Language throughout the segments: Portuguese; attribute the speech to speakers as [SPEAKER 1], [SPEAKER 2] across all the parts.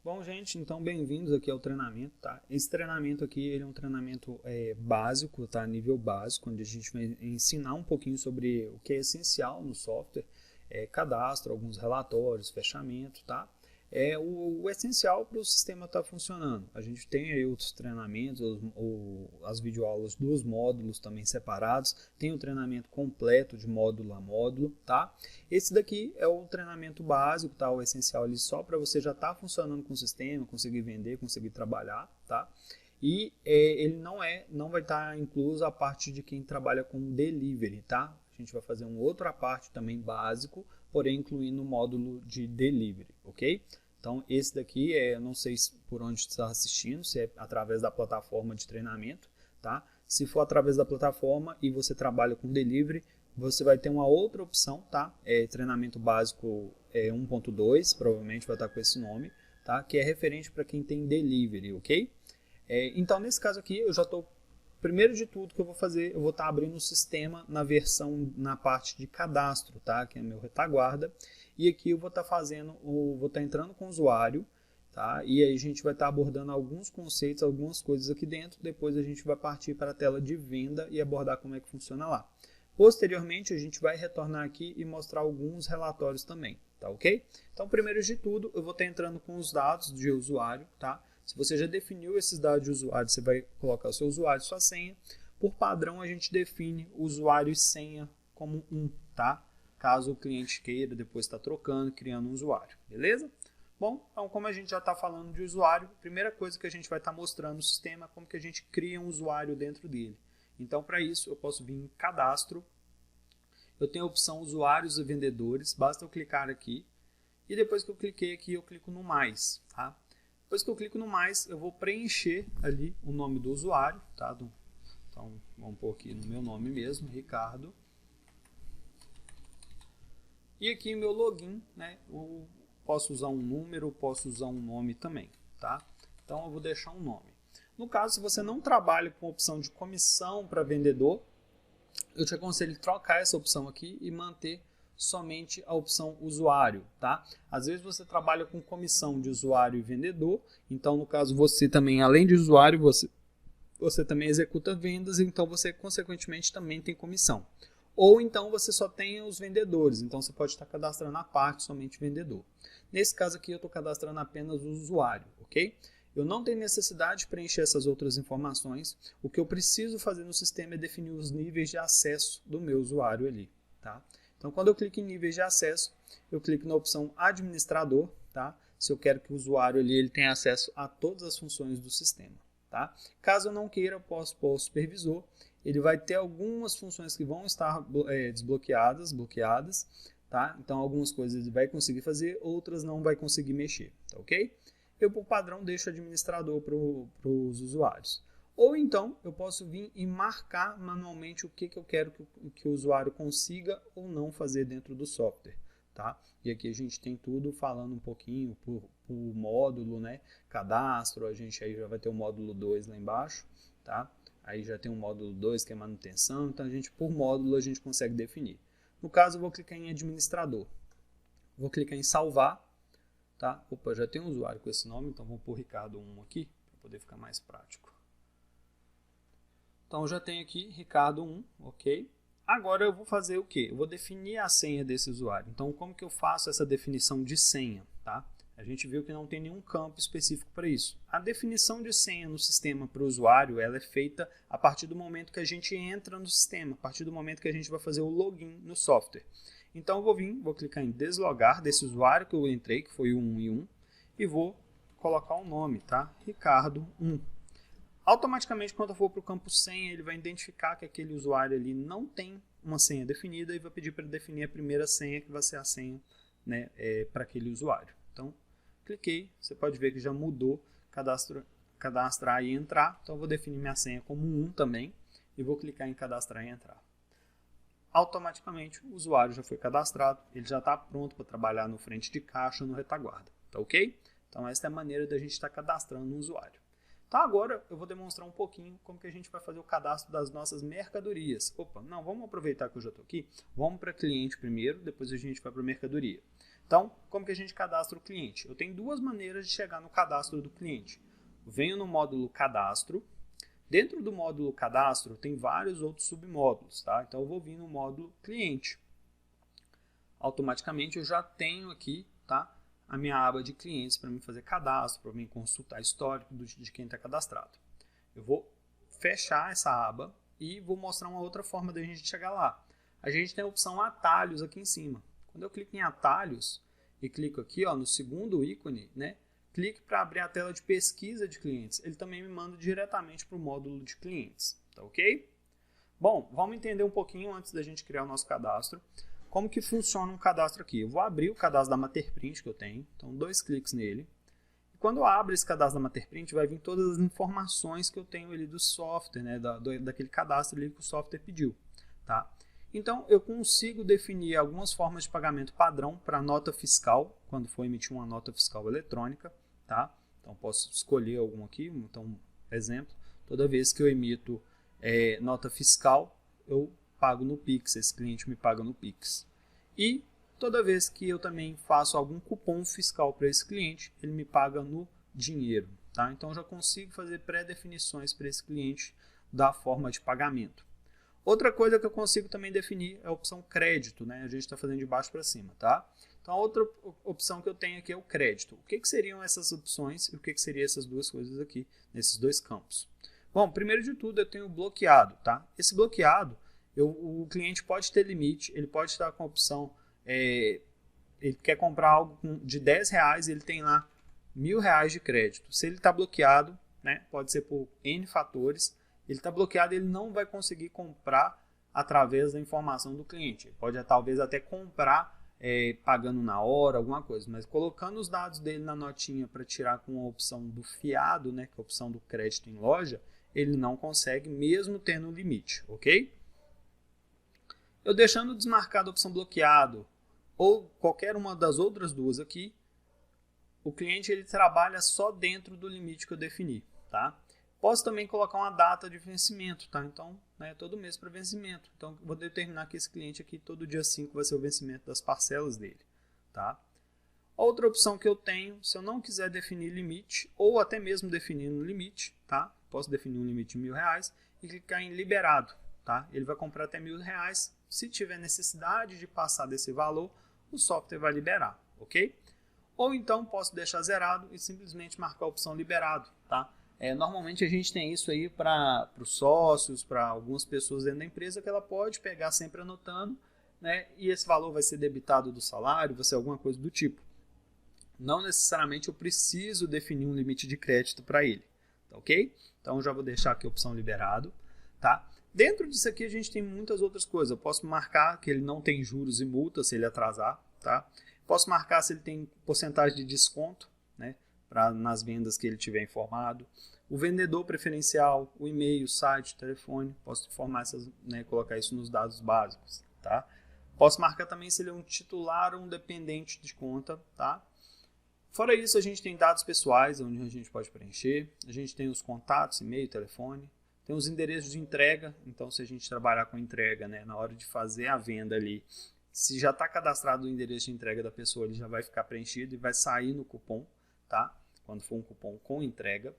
[SPEAKER 1] Bom, gente, então bem-vindos aqui ao treinamento, tá? Esse treinamento aqui, ele é um treinamento básico, tá? Nível básico, onde a gente vai ensinar um pouquinho sobre o que é essencial no software, cadastro, alguns relatórios, fechamento, tá? É o essencial para o sistema estar funcionando. A gente tem aí outros treinamentos, as videoaulas dos módulos também separados, tem o treinamento completo de módulo a módulo, tá? Esse daqui é o treinamento básico, tá? O essencial ali só para você já estar funcionando com o sistema, conseguir vender, conseguir trabalhar, tá? E ele não vai estar incluso a parte de quem trabalha com delivery, tá? A gente vai fazer uma outra parte também básico, porém incluindo o módulo de delivery, ok? Então esse daqui não sei por onde você está assistindo, se é através da plataforma de treinamento, tá? Se for através da plataforma e você trabalha com delivery, você vai ter uma outra opção, tá? Treinamento básico 1.2, provavelmente vai estar com esse nome, tá? Que é referente para quem tem delivery, ok? Então nesse caso aqui eu já estou... Primeiro de tudo que eu vou fazer, eu vou estar abrindo o sistema na parte de cadastro, tá? Que é meu retaguarda. E aqui eu vou estar vou estar entrando com o usuário, tá? E aí a gente vai estar abordando alguns conceitos, algumas coisas aqui dentro. Depois a gente vai partir para a tela de venda e abordar como é que funciona lá. Posteriormente a gente vai retornar aqui e mostrar alguns relatórios também, tá ok? Então primeiro de tudo eu vou estar entrando com os dados de usuário, tá? Se você já definiu esses dados de usuário, você vai colocar o seu usuário e sua senha. Por padrão, a gente define usuário e senha como 1, tá? Caso o cliente queira depois estar trocando, criando um usuário, beleza? Bom, então como a gente já está falando de usuário, a primeira coisa que a gente vai estar mostrando no sistema é como que a gente cria um usuário dentro dele. Então, para isso, eu posso vir em cadastro. Eu tenho a opção usuários e vendedores, basta eu clicar aqui. E depois que eu cliquei aqui, eu clico no mais, tá? Depois que eu clico no mais, eu vou preencher ali o nome do usuário, tá? Então, vamos pôr aqui no meu nome mesmo, Ricardo. E aqui o meu login, né? Eu posso usar um número, posso usar um nome também, tá? Então, eu vou deixar um nome. No caso, se você não trabalha com a opção de comissão para vendedor, eu te aconselho trocar essa opção aqui e manter somente a opção usuário, tá? Às vezes você trabalha com comissão de usuário e vendedor, então no caso você também, além de usuário, você também executa vendas, então você consequentemente também tem comissão. Ou então você só tem os vendedores, então você pode estar cadastrando a parte somente vendedor. Nesse caso aqui eu estou cadastrando apenas o usuário, ok? Eu não tenho necessidade de preencher essas outras informações, o que eu preciso fazer no sistema é definir os níveis de acesso do meu usuário ali, tá? Então, quando eu clico em níveis de acesso, eu clico na opção administrador, tá? Se eu quero que o usuário ali ele tenha acesso a todas as funções do sistema, tá? Caso eu não queira, eu posso pôr o supervisor. Ele vai ter algumas funções que vão estar bloqueadas, tá? Então, algumas coisas ele vai conseguir fazer, outras não vai conseguir mexer, tá ok? Eu, por padrão, deixo administrador para os usuários. Ou então, eu posso vir e marcar manualmente o que eu quero que o usuário consiga ou não fazer dentro do software, tá? E aqui a gente tem tudo falando um pouquinho por módulo, né? Cadastro, a gente aí já vai ter o módulo 2 lá embaixo, tá? Aí já tem o módulo 2 que é manutenção, então por módulo a gente consegue definir. No caso, eu vou clicar em administrador. Vou clicar em salvar, tá? Opa, já tem um usuário com esse nome, então vou pôr Ricardo 1 aqui, para poder ficar mais prático. Então, já tenho aqui Ricardo 1, ok? Agora eu vou fazer o quê? Eu vou definir a senha desse usuário. Então, como que eu faço essa definição de senha, tá? A gente viu que não tem nenhum campo específico para isso. A definição de senha no sistema para o usuário, ela é feita a partir do momento que a gente entra no sistema, a partir do momento que a gente vai fazer o login no software. Então, eu vou clicar em deslogar desse usuário que eu entrei, que foi o 1 e 1, e vou colocar o nome, tá? Ricardo 1. Automaticamente, quando eu for para o campo senha, ele vai identificar que aquele usuário ali não tem uma senha definida e vai pedir para ele definir a primeira senha, que vai ser a senha, né, para aquele usuário. Então, cliquei, você pode ver que já mudou cadastrar e entrar. Então, eu vou definir minha senha como 1 também e vou clicar em cadastrar e entrar. Automaticamente, o usuário já foi cadastrado, ele já está pronto para trabalhar no frente de caixa ou no retaguarda, tá ok? Então, essa é a maneira da gente estar cadastrando um usuário. Então agora eu vou demonstrar um pouquinho como que a gente vai fazer o cadastro das nossas mercadorias. Opa, não, vamos aproveitar que eu já estou aqui, vamos para cliente primeiro, depois a gente vai para mercadoria. Então, como que a gente cadastra o cliente? Eu tenho duas maneiras de chegar no cadastro do cliente. Eu venho no módulo cadastro. Dentro do módulo cadastro tem vários outros submódulos, tá? Então eu vou vir no módulo cliente. Automaticamente eu já tenho aqui, tá, a minha aba de clientes para mim fazer cadastro, para mim consultar histórico de quem está cadastrado. Eu vou fechar essa aba e vou mostrar uma outra forma da gente chegar lá. A gente tem a opção atalhos aqui em cima. Quando eu clico em atalhos e clico aqui, ó, no segundo ícone, né, clique para abrir a tela de pesquisa de clientes. Ele também me manda diretamente para o módulo de clientes, tá ok? Bom, vamos entender um pouquinho antes da gente criar o nosso cadastro. Como que funciona um cadastro aqui? Eu vou abrir o cadastro da Matterprint que eu tenho, então 2 cliques nele. E quando eu abro esse cadastro da Matterprint, vai vir todas as informações que eu tenho ali do software, né, daquele cadastro ali que o software pediu, tá? Então, eu consigo definir algumas formas de pagamento padrão para nota fiscal, quando for emitir uma nota fiscal eletrônica, tá? Então, posso escolher algum aqui. Então, exemplo, toda vez que eu emito nota fiscal, eu pago no Pix, esse cliente me paga no Pix. E toda vez que eu também faço algum cupom fiscal para esse cliente, ele me paga no dinheiro, tá? Então, eu já consigo fazer pré-definições para esse cliente da forma de pagamento. Outra coisa que eu consigo também definir é a opção crédito, né? A gente está fazendo de baixo para cima, tá? Então, a outra opção que eu tenho aqui é o crédito. O que seriam essas opções e o que seriam essas duas coisas aqui, nesses dois campos? Bom, primeiro de tudo, eu tenho o bloqueado, tá? Esse bloqueado, o cliente pode ter limite, ele pode estar com a opção, ele quer comprar algo de R$10 e ele tem lá R$1.000 de crédito. Se ele está bloqueado, né, pode ser por N fatores, ele está bloqueado, ele não vai conseguir comprar através da informação do cliente. Ele pode talvez até comprar pagando na hora, alguma coisa, mas colocando os dados dele na notinha para tirar com a opção do fiado, né, que é a opção do crédito em loja, ele não consegue, mesmo tendo um limite, ok? Eu deixando desmarcado a opção bloqueado ou qualquer uma das outras duas aqui, o cliente ele trabalha só dentro do limite que eu defini, tá? Posso também colocar uma data de vencimento, tá? Então, né, todo mês para vencimento. Então, vou determinar que esse cliente aqui, todo dia 5 vai ser o vencimento das parcelas dele, tá? Outra opção que eu tenho, se eu não quiser definir limite, ou até mesmo definir um limite, tá? Posso definir um limite de R$1.000 e clicar em liberado, tá? Ele vai comprar até R$1.000. Se tiver necessidade de passar desse valor, o software vai liberar, ok? Ou então, posso deixar zerado e simplesmente marcar a opção liberado, tá? Normalmente a gente tem isso aí para os sócios, para algumas pessoas dentro da empresa, que ela pode pegar sempre anotando, né, e esse valor vai ser debitado do salário, vai ser alguma coisa do tipo. Não necessariamente eu preciso definir um limite de crédito para ele, tá ok? Então já vou deixar aqui a opção liberado, tá? Dentro disso aqui a gente tem muitas outras coisas. Eu posso marcar que ele não tem juros e multas se ele atrasar, tá? Posso marcar se ele tem porcentagem de desconto, né, nas vendas que ele tiver informado, o vendedor preferencial, o e-mail, o site, o telefone, posso informar essas, né, colocar isso nos dados básicos, tá? Posso marcar também se ele é um titular ou um dependente de conta, tá? Fora isso, a gente tem dados pessoais, onde a gente pode preencher, a gente tem os contatos, e-mail, telefone, tem os endereços de entrega, então se a gente trabalhar com entrega, né, na hora de fazer a venda ali, se já está cadastrado o endereço de entrega da pessoa, ele já vai ficar preenchido e vai sair no cupom, tá? Quando for um cupom com entrega.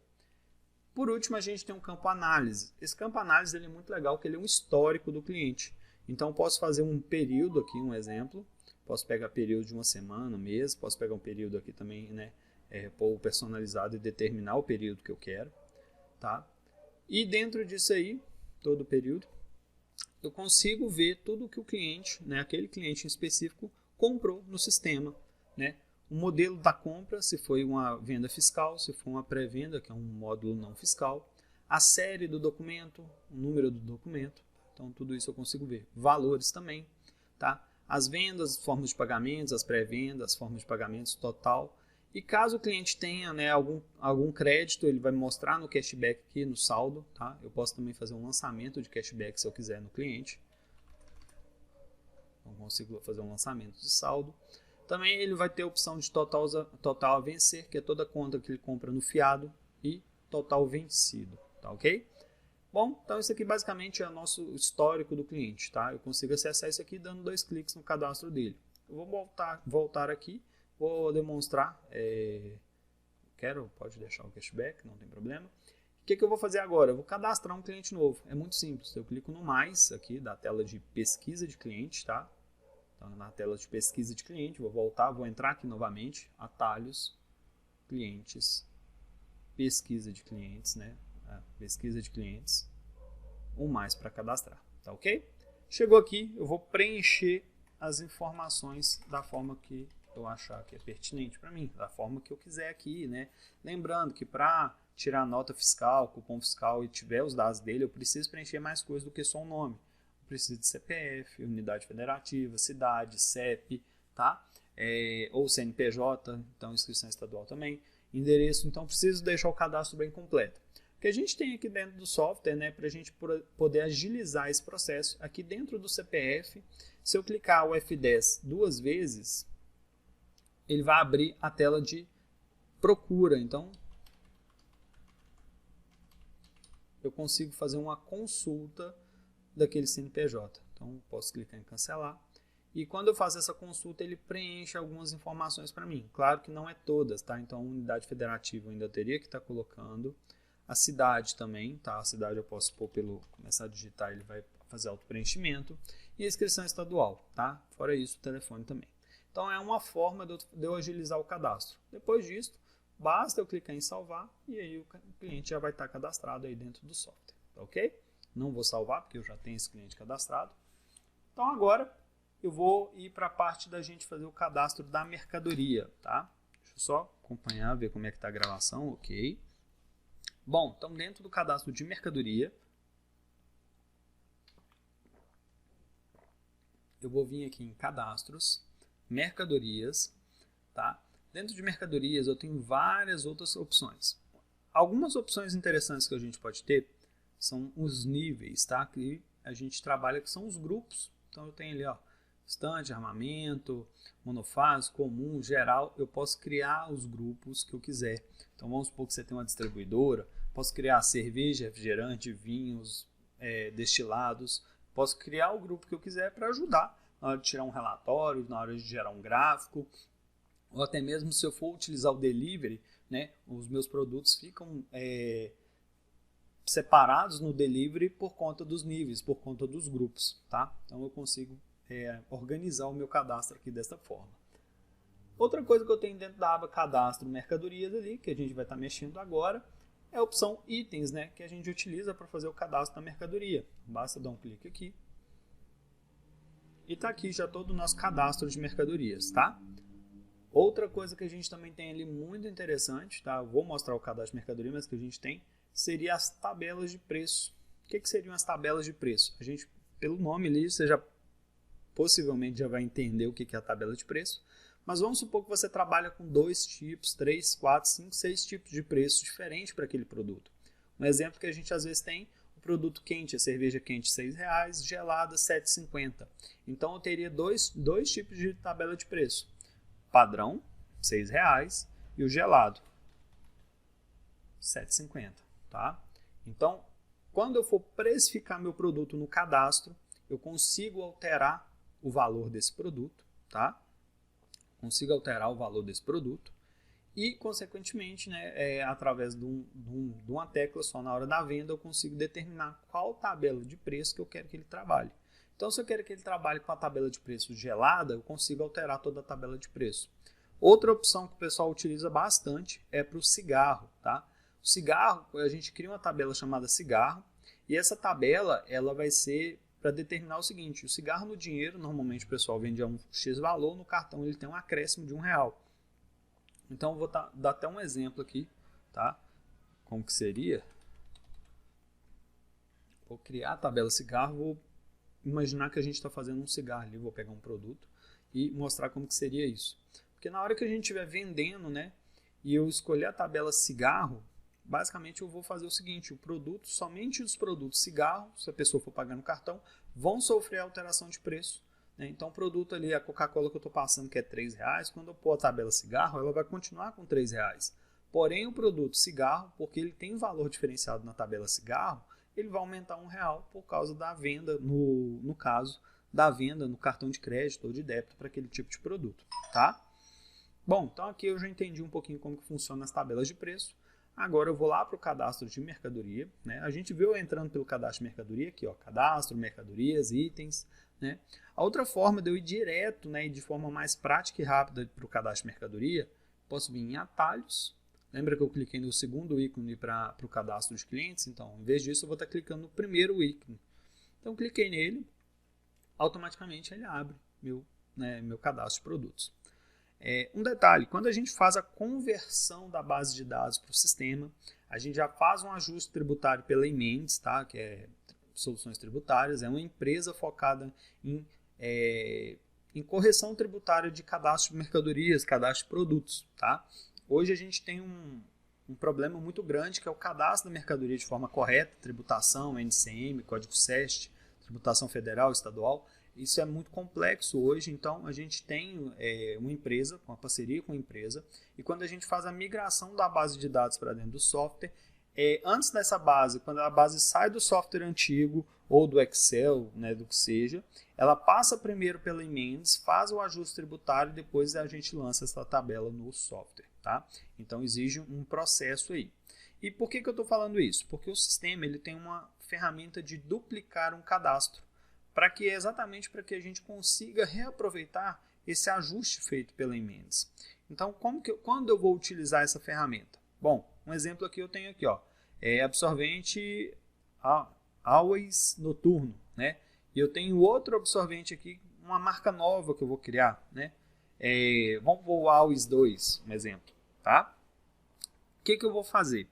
[SPEAKER 1] Por último, a gente tem um campo análise. Esse campo análise ele é muito legal, porque ele é um histórico do cliente. Então, posso fazer um período aqui, um exemplo. Posso pegar período de uma semana, um mês. Posso pegar um período aqui também, né, pôr personalizado e determinar o período que eu quero, tá? E dentro disso aí, todo o período, eu consigo ver tudo que o cliente, né, aquele cliente em específico, comprou no sistema, né? O modelo da compra, se foi uma venda fiscal, se for uma pré-venda, que é um módulo não fiscal, a série do documento, o número do documento, então tudo isso eu consigo ver. Valores também, tá? As vendas, formas de pagamentos, as pré-vendas, formas de pagamentos total. E caso o cliente tenha, né, algum crédito, ele vai mostrar no cashback aqui, no saldo, tá? Eu posso também fazer um lançamento de cashback se eu quiser no cliente. Então, consigo fazer um lançamento de saldo. Também ele vai ter a opção de total a vencer, que é toda conta que ele compra no fiado, e total vencido, tá ok? Bom, então isso aqui basicamente é o nosso histórico do cliente, tá? Eu consigo acessar isso aqui dando 2 cliques no cadastro dele. Eu vou voltar aqui, vou demonstrar, pode deixar o cashback, não tem problema. O que eu vou fazer agora? Eu vou cadastrar um cliente novo, é muito simples, eu clico no mais aqui da tela de pesquisa de cliente, tá? Então, na tela de pesquisa de cliente, vou voltar, vou entrar aqui novamente, atalhos, clientes, pesquisa de clientes, né? Pesquisa de clientes, um mais para cadastrar, tá ok? Chegou aqui, eu vou preencher as informações da forma que eu achar que é pertinente para mim, da forma que eu quiser aqui, né? Lembrando que para tirar nota fiscal, cupom fiscal e tiver os dados dele, eu preciso preencher mais coisas do que só um nome. Eu preciso de CPF, unidade federativa, cidade, CEP, tá? Ou CNPJ, então inscrição estadual também, endereço, então preciso deixar o cadastro bem completo. O que a gente tem aqui dentro do software, né, para a gente poder agilizar esse processo, aqui dentro do CPF, se eu clicar o F10 duas vezes, ele vai abrir a tela de procura, então eu consigo fazer uma consulta daquele CNPJ. Então posso clicar em cancelar. E quando eu faço essa consulta, ele preenche algumas informações para mim. Claro que não é todas, tá? Então a unidade federativa eu ainda teria que estar colocando. A cidade também, tá? A cidade eu posso pôr começar a digitar, ele vai fazer auto-preenchimento. E a inscrição estadual, tá? Fora isso, o telefone também. Então é uma forma de eu agilizar o cadastro. Depois disso, basta eu clicar em salvar e aí o cliente já vai estar cadastrado aí dentro do software, tá ok? Não vou salvar porque eu já tenho esse cliente cadastrado. Então agora eu vou ir para a parte da gente fazer o cadastro da mercadoria, tá? Deixa eu só acompanhar, ver como é que está a gravação, ok. Bom, então dentro do cadastro de mercadoria, eu vou vir aqui em cadastros, mercadorias, tá? Dentro de mercadorias eu tenho várias outras opções. Algumas opções interessantes que a gente pode ter são os níveis, tá? Que a gente trabalha, que são os grupos. Então eu tenho ali, ó, estande, armamento, monofásico, comum, geral. Eu posso criar os grupos que eu quiser. Então vamos supor que você tem uma distribuidora, posso criar cerveja, refrigerante, vinhos, destilados. Posso criar o grupo que eu quiser para ajudar na hora de tirar um relatório, na hora de gerar um gráfico, ou até mesmo se eu for utilizar o delivery, né, os meus produtos ficam separados no delivery por conta dos níveis, por conta dos grupos, tá? Então eu consigo organizar o meu cadastro aqui desta forma. Outra coisa que eu tenho dentro da aba cadastro mercadorias ali, que a gente vai estar mexendo agora, é a opção itens, né, que a gente utiliza para fazer o cadastro da mercadoria. Basta dar um clique aqui. E está aqui já todo o nosso cadastro de mercadorias, tá? Outra coisa que a gente também tem ali muito interessante, tá? Eu vou mostrar o cadastro de mercadoria, mas que a gente tem, seria as tabelas de preço. O que seriam as tabelas de preço? A gente, pelo nome ali, você já possivelmente já vai entender o que é a tabela de preço. Mas vamos supor que você trabalha com 2 tipos, 3, 4, 5, 6 tipos de preço diferentes para aquele produto. Um exemplo que a gente às vezes tem, o produto quente, a cerveja quente R$ 6,00, gelada R$ 7,50. Então eu teria dois tipos de tabela de preço. Padrão, R$ 6,00, e o gelado, R$ 7,50. Tá? Então, quando eu for precificar meu produto no cadastro, eu consigo alterar o valor desse produto, tá? Consigo alterar o valor desse produto e, consequentemente, né, através de uma tecla só na hora da venda, eu consigo determinar qual tabela de preço que eu quero que ele trabalhe. Então, se eu quero que ele trabalhe com a tabela de preço gelada, eu consigo alterar toda a tabela de preço. Outra opção que o pessoal utiliza bastante é para o cigarro, tá? O cigarro, a gente cria uma tabela chamada cigarro e essa tabela ela vai ser para determinar o seguinte: o cigarro no dinheiro, normalmente o pessoal vende a um X valor, no cartão ele tem um acréscimo de R$1. Então eu vou dar até um exemplo aqui, tá? Como que seria? Vou criar a tabela cigarro, vou imaginar que a gente está fazendo um cigarro ali, vou pegar um produto e mostrar como que seria isso. Porque na hora que a gente estiver vendendo, né, e eu escolher a tabela cigarro, basicamente eu vou fazer o seguinte: o produto, somente os produtos cigarro, se a pessoa for pagar no cartão, vão sofrer alteração de preço, né? Então o produto ali, a Coca-Cola que eu estou passando, que é R$3,00, quando eu pôr a tabela cigarro, ela vai continuar com R$3,00. Porém o produto cigarro, porque ele tem valor diferenciado na tabela cigarro, ele vai aumentar R$1 por causa da venda, no caso, da venda no cartão de crédito ou de débito para aquele tipo de produto, tá? Bom, então aqui eu já entendi um pouquinho como que funciona as tabelas de preço. Agora eu vou lá para o cadastro de mercadoria, né? A gente viu entrando pelo cadastro de mercadoria aqui, ó, cadastro, mercadorias, itens, né? A outra forma de eu ir direto, né, e de forma mais prática e rápida para o cadastro de mercadoria, posso vir em atalhos. Lembra que eu cliquei no segundo ícone para o cadastro de clientes? Então, em vez disso, eu vou estar clicando no primeiro ícone. Então, cliquei nele, automaticamente ele abre meu cadastro de produtos. Um detalhe, quando a gente faz a conversão da base de dados para o sistema, a gente já faz um ajuste tributário pela Emendes, tá? Que é Soluções Tributárias, é uma empresa focada em correção tributária de cadastro de mercadorias, cadastro de produtos. Tá? Hoje a gente tem um problema muito grande, que é o cadastro da mercadoria de forma correta, tributação, NCM, Código SEST, tributação federal, estadual. Isso é muito complexo hoje, então a gente tem uma empresa, uma parceria com a empresa, e quando a gente faz a migração da base de dados para dentro do software, antes dessa base, quando a base sai do software antigo ou do Excel, né, do que seja, ela passa primeiro pela Emendes, faz o ajuste tributário e depois a gente lança essa tabela no software. Tá? Então exige um processo aí. E por que eu estou falando isso? Porque o sistema ele tem uma ferramenta de duplicar um cadastro, exatamente para que a gente consiga reaproveitar esse ajuste feito pela Emendes. Então, quando eu vou utilizar essa ferramenta? Bom, um exemplo aqui eu tenho aqui, ó, absorvente Always Noturno, né? E eu tenho outro absorvente aqui, uma marca nova que eu vou criar, né? Vamos pôr o Always 2, um exemplo, tá? O que eu vou fazer?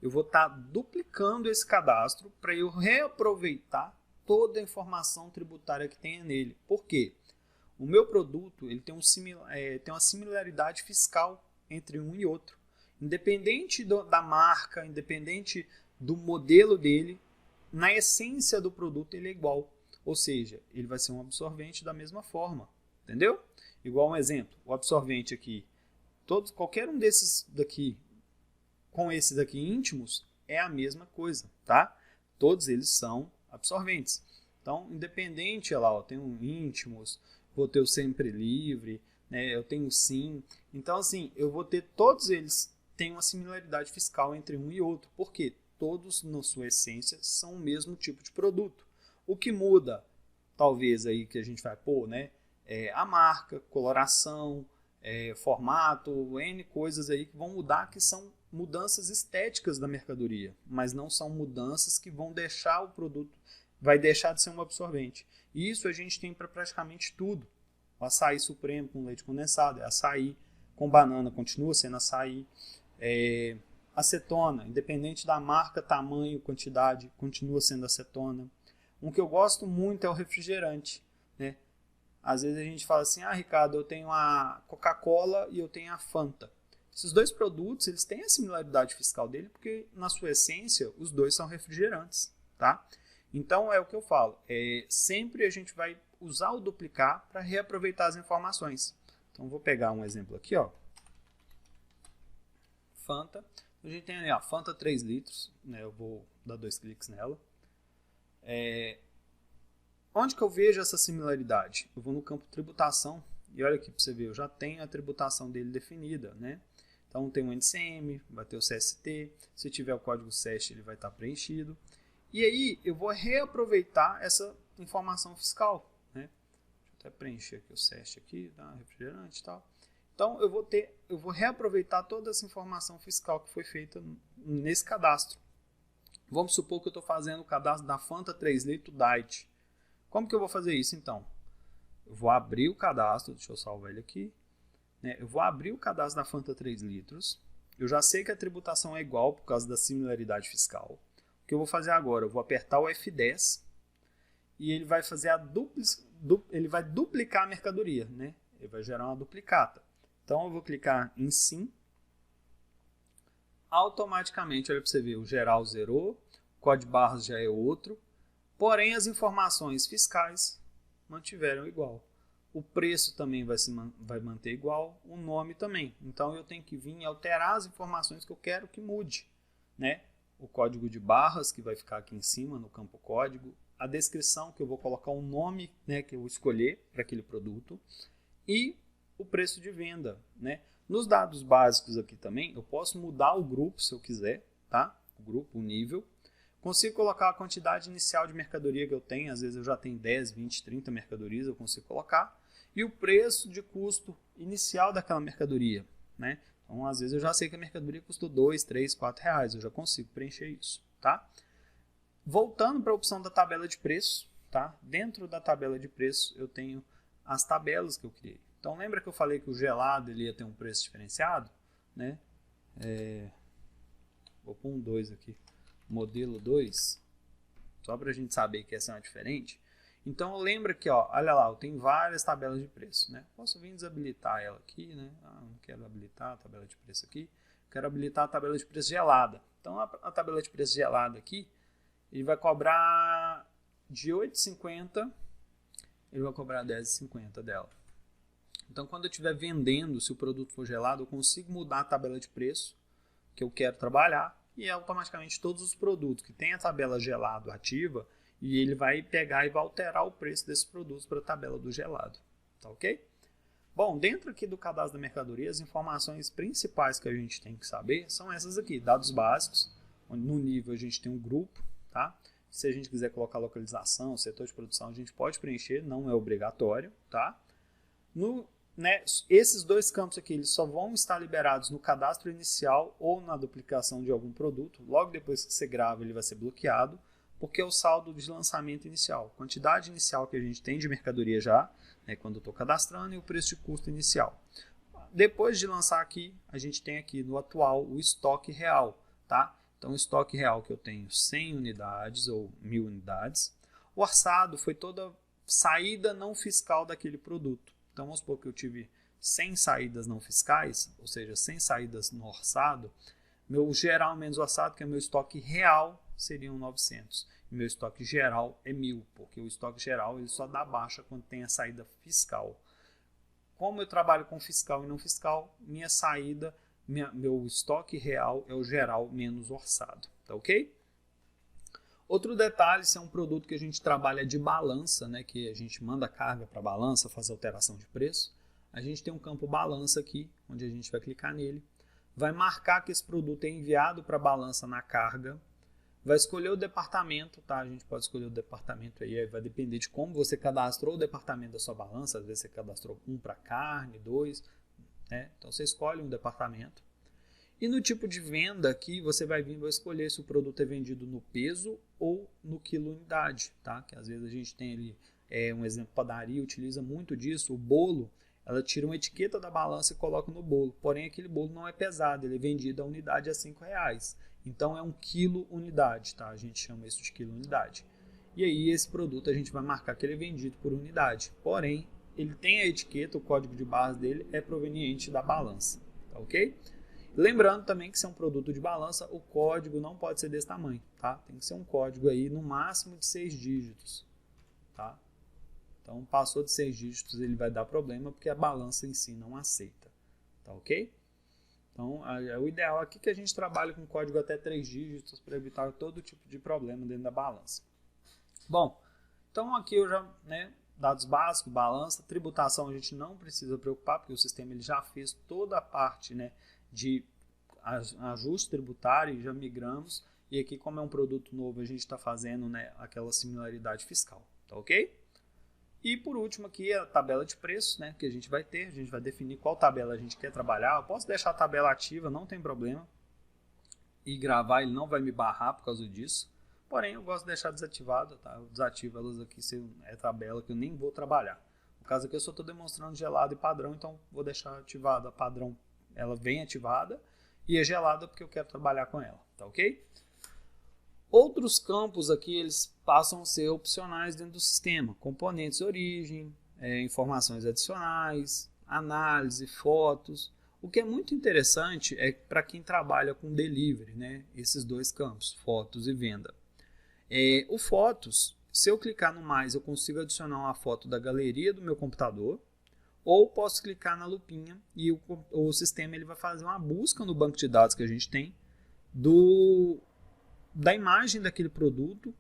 [SPEAKER 1] Eu vou estar duplicando esse cadastro para eu reaproveitar toda a informação tributária que tenha nele. Por quê? O meu produto ele tem uma similaridade fiscal entre um e outro. Independente da marca, independente do modelo dele, na essência do produto ele é igual. Ou seja, ele vai ser um absorvente da mesma forma. Entendeu? Igual um exemplo, o absorvente aqui, qualquer um desses daqui, com esses daqui íntimos, é a mesma coisa, tá? Todos eles são absorventes. Então, independente, olha lá, eu tenho íntimos, vou ter o sempre livre, né? Eu tenho sim. Então, assim, eu vou ter todos eles têm uma similaridade fiscal entre um e outro, porque todos, na sua essência, são o mesmo tipo de produto. O que muda, talvez aí que a gente vai pôr, né? A marca, coloração, formato, N coisas aí que vão mudar, que são mudanças estéticas da mercadoria, mas não são mudanças que vão deixar o produto, vai deixar de ser um absorvente. E isso a gente tem para praticamente tudo. O açaí supremo com leite condensado é açaí, com banana continua sendo açaí, acetona, independente da marca, tamanho, quantidade, continua sendo acetona. Um que eu gosto muito é o refrigerante, né? Às vezes a gente fala assim, Ricardo, eu tenho a Coca-Cola e eu tenho a Fanta. Esses dois produtos, eles têm a similaridade fiscal dele, porque na sua essência, os dois são refrigerantes, tá? Então é o que eu falo, sempre a gente vai usar o duplicar para reaproveitar as informações. Então vou pegar um exemplo aqui, ó. Fanta, a gente tem ali, ó, Fanta 3 litros, né? Eu vou dar 2 cliques nela. Onde que eu vejo essa similaridade? Eu vou no campo tributação e olha aqui para você ver, eu já tenho a tributação dele definida, né? Então tem o NCM, vai ter o CST, se tiver o código SEST ele vai estar preenchido. E aí eu vou reaproveitar essa informação fiscal, né? Deixa eu até preencher aqui o SEST aqui, tá? Refrigerante e tal. Então eu vou reaproveitar toda essa informação fiscal que foi feita nesse cadastro. Vamos supor que eu estou fazendo o cadastro da Fanta 3 litros Diet. Como que eu vou fazer isso então? Eu vou abrir o cadastro, deixa eu salvar ele aqui. Eu vou abrir o cadastro da Fanta 3 litros. Eu já sei que a tributação é igual por causa da similaridade fiscal. O que eu vou fazer agora? Eu vou apertar o F10 e ele vai fazer ele vai duplicar a mercadoria, né? Ele vai gerar uma duplicata. Então eu vou clicar em sim. Automaticamente, olha para você ver, o geral zerou, o código barras já é outro, porém as informações fiscais mantiveram igual. O preço também vai manter igual, o nome também. Então eu tenho que vir e alterar as informações que eu quero que mude, né? O código de barras, que vai ficar aqui em cima no campo código, a descrição, que eu vou colocar o nome, né, que eu escolher para aquele produto, e o preço de venda, né? Nos dados básicos aqui também, eu posso mudar o grupo se eu quiser, tá? O grupo, o nível. Consigo colocar a quantidade inicial de mercadoria que eu tenho, às vezes eu já tenho 10, 20, 30 mercadorias, eu consigo colocar. E o preço de custo inicial daquela mercadoria, né? Então, às vezes eu já sei que a mercadoria custou 2, 3, 4 reais, eu já consigo preencher isso, tá? Voltando para a opção da tabela de preço, tá? Dentro da tabela de preço eu tenho as tabelas que eu criei. Então, lembra que eu falei que o gelado ele ia ter um preço diferenciado, né? Vou pôr um 2 aqui, modelo 2, só para a gente saber que essa é uma diferente. Então, lembra que, ó, olha lá, eu tenho várias tabelas de preço, né? Posso vir desabilitar ela aqui, né? Não quero habilitar a tabela de preço aqui. Quero habilitar a tabela de preço gelada. Então, a tabela de preço gelada aqui, ele vai cobrar de 8,50, ele vai cobrar 10,50 dela. Então, quando eu estiver vendendo, se o produto for gelado, eu consigo mudar a tabela de preço que eu quero trabalhar e automaticamente todos os produtos que tem a tabela gelado ativa, e ele vai pegar e vai alterar o preço desses produtos para a tabela do gelado. Tá ok? Bom, dentro aqui do cadastro da mercadoria, as informações principais que a gente tem que saber são essas aqui, dados básicos, onde no nível a gente tem um grupo, tá? Se a gente quiser colocar localização, setor de produção, a gente pode preencher, não é obrigatório, tá? Esses dois campos aqui, eles só vão estar liberados no cadastro inicial ou na duplicação de algum produto. Logo depois que você grava, ele vai ser bloqueado, porque é o saldo de lançamento inicial. Quantidade inicial que a gente tem de mercadoria já, né, quando eu estou cadastrando, e o preço de custo inicial. Depois de lançar aqui, a gente tem aqui no atual o estoque real, tá? Então, o estoque real que eu tenho 100 unidades ou 1000 unidades. O orçado foi toda saída não fiscal daquele produto. Então, vamos supor que eu tive 100 saídas não fiscais, ou seja, 100 saídas no orçado. Meu geral menos orçado, que é meu estoque real, seriam 900. E meu estoque geral é 1000, porque o estoque geral ele só dá baixa quando tem a saída fiscal. Como eu trabalho com fiscal e não fiscal, minha saída, meu estoque real é o geral menos orçado. Tá ok? Outro detalhe, se é um produto que a gente trabalha de balança, né, que a gente manda carga para a balança, faz alteração de preço, a gente tem um campo balança aqui, onde a gente vai clicar nele, vai marcar que esse produto é enviado para a balança na carga, vai escolher o departamento, tá? A gente pode escolher o departamento aí vai depender de como você cadastrou o departamento da sua balança, às vezes você cadastrou um para carne, 2, né? Então você escolhe um departamento. E no tipo de venda aqui, você vai vir e vai escolher se o produto é vendido no peso ou no quilo unidade, tá? Que às vezes a gente tem ali, um exemplo, padaria utiliza muito disso, o bolo, ela tira uma etiqueta da balança e coloca no bolo, porém aquele bolo não é pesado, ele é vendido a unidade a R$5. Então é um quilo unidade, tá? A gente chama isso de quilo unidade. E aí esse produto a gente vai marcar que ele é vendido por unidade, porém ele tem a etiqueta, o código de barras dele é proveniente da balança, tá ok? Lembrando também que se é um produto de balança, o código não pode ser desse tamanho, tá? Tem que ser um código aí no máximo de 6 dígitos, tá? Então, passou de 6 dígitos, ele vai dar problema porque a balança em si não aceita, tá ok? Então, o ideal aqui é que a gente trabalhe com código até 3 dígitos para evitar todo tipo de problema dentro da balança. Bom, então aqui eu já, dados básicos, balança, tributação a gente não precisa preocupar porque o sistema ele já fez toda a parte, de ajuste tributário e já migramos. E aqui, como é um produto novo, a gente está fazendo aquela similaridade fiscal, tá ok? E por último aqui a tabela de preços, que a gente vai definir qual tabela a gente quer trabalhar. Eu posso deixar a tabela ativa, não tem problema, e gravar, ele não vai me barrar por causa disso. Porém, eu gosto de deixar desativada, tá? Eu desativo elas aqui se é tabela que eu nem vou trabalhar. No caso aqui eu só estou demonstrando gelado e padrão, então vou deixar ativada a padrão, ela vem ativada, e é gelada porque eu quero trabalhar com ela, tá ok? Outros campos aqui, eles passam a ser opcionais dentro do sistema. Componentes de origem, informações adicionais, análise, fotos. O que é muito interessante é para quem trabalha com delivery, esses dois campos, fotos e venda. O fotos, se eu clicar no mais, eu consigo adicionar uma foto da galeria do meu computador, ou posso clicar na lupinha e o sistema ele vai fazer uma busca no banco de dados que a gente tem da imagem daquele produto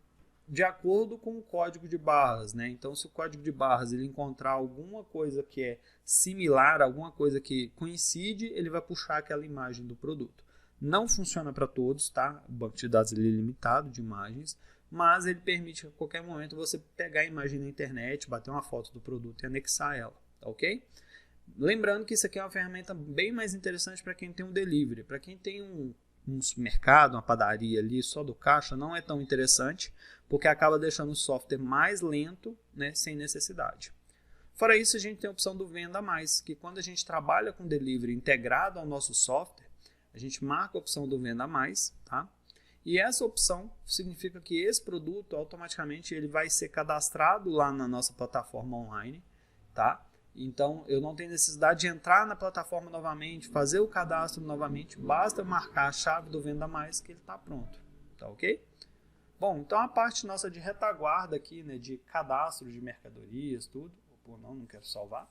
[SPEAKER 1] de acordo com o código de barras, né? Então, se o código de barras ele encontrar alguma coisa que é similar, alguma coisa que coincide, ele vai puxar aquela imagem do produto. Não funciona para todos, tá? O banco de dados ele é limitado de imagens, mas ele permite a qualquer momento você pegar a imagem na internet, bater uma foto do produto e anexar ela, tá ok? Lembrando que isso aqui é uma ferramenta bem mais interessante para quem tem um delivery. Para quem tem um supermercado, uma padaria ali só do caixa, não é tão interessante, porque acaba deixando o software mais lento, né, sem necessidade. Fora isso, a gente tem a opção do Venda Mais, que quando a gente trabalha com delivery integrado ao nosso software, a gente marca a opção do Venda Mais, tá? E essa opção significa que esse produto automaticamente ele vai ser cadastrado lá na nossa plataforma online, tá? Então, eu não tenho necessidade de entrar na plataforma novamente, fazer o cadastro novamente, basta marcar a chave do Venda Mais que ele está pronto, tá ok? Bom, então a parte nossa de retaguarda aqui, né, de cadastro de mercadorias, tudo, ou não quero salvar,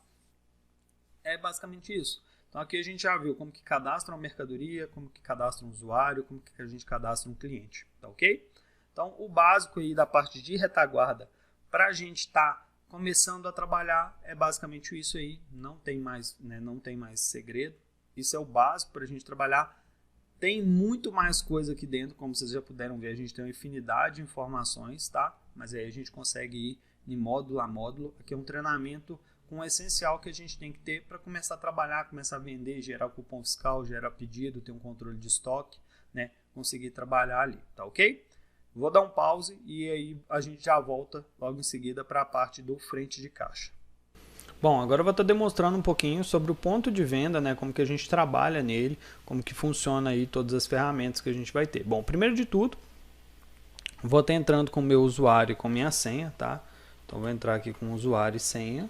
[SPEAKER 1] é basicamente isso. Então aqui a gente já viu como que cadastra uma mercadoria, como que cadastra um usuário, como que a gente cadastra um cliente, tá ok? Então o básico aí da parte de retaguarda para a gente estar começando a trabalhar é basicamente isso aí, não tem mais, né, não tem mais segredo, isso é o básico para a gente trabalhar. Tem muito mais coisa aqui dentro, como vocês já puderam ver, a gente tem uma infinidade de informações, tá? Mas aí a gente consegue ir de módulo a módulo, aqui é um treinamento com o essencial que a gente tem que ter para começar a trabalhar, começar a vender, gerar cupom fiscal, gerar pedido, ter um controle de estoque, né? Conseguir trabalhar ali, tá ok? Vou dar um pause e aí a gente já volta logo em seguida para a parte do frente de caixa. Bom, agora eu vou estar demonstrando um pouquinho sobre o ponto de venda, né, como que a gente trabalha nele, como que funciona aí todas as ferramentas que a gente vai ter. Bom, primeiro de tudo, vou estar entrando com o meu usuário e com minha senha, tá? Então vou entrar aqui com usuário e senha.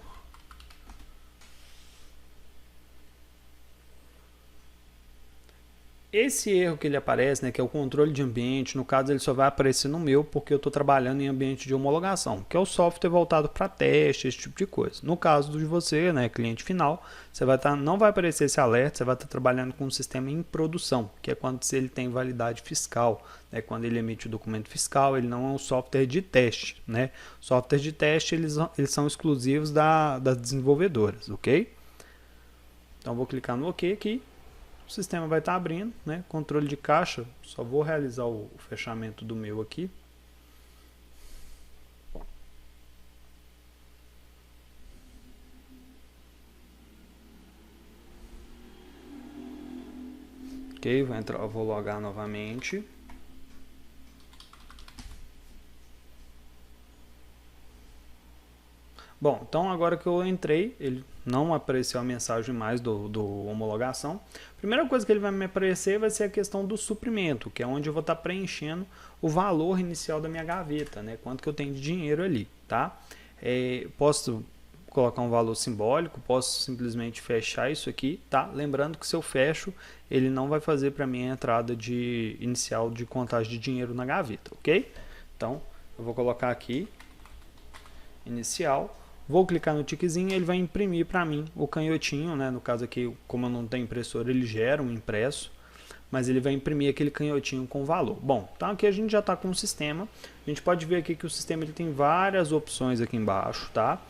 [SPEAKER 1] Esse erro que ele aparece, né, que é o controle de ambiente, no caso ele só vai aparecer no meu porque eu estou trabalhando em ambiente de homologação, que é o software voltado para teste, esse tipo de coisa. No caso de você, né, cliente final, você vai não vai aparecer esse alerta, você vai estar trabalhando com um sistema em produção, que é quando ele tem validade fiscal, né, quando ele emite o documento fiscal, ele não é um software de teste, né? Software de teste eles são exclusivos das desenvolvedoras, ok? Então vou clicar no OK aqui. O sistema vai estar abrindo, né? Controle de caixa, só vou realizar o fechamento do meu aqui. Ok, vou logar novamente. Bom, então agora que eu entrei, ele não apareceu a mensagem mais do homologação. A primeira coisa que ele vai me aparecer vai ser a questão do suprimento, que é onde eu vou estar preenchendo o valor inicial da minha gaveta, né? Quanto que eu tenho de dinheiro ali, tá? Posso colocar um valor simbólico, posso simplesmente fechar isso aqui, tá? Lembrando que se eu fecho, ele não vai fazer para mim a entrada inicial de contagem de dinheiro na gaveta, ok? Então, eu vou colocar aqui, inicial. Vou clicar no tiquezinho e ele vai imprimir para mim o canhotinho, né? No caso aqui, como eu não tenho impressora, ele gera um impresso, mas ele vai imprimir aquele canhotinho com valor. Bom, então aqui a gente já está com o sistema. A gente pode ver aqui que o sistema ele tem várias opções aqui embaixo, tá?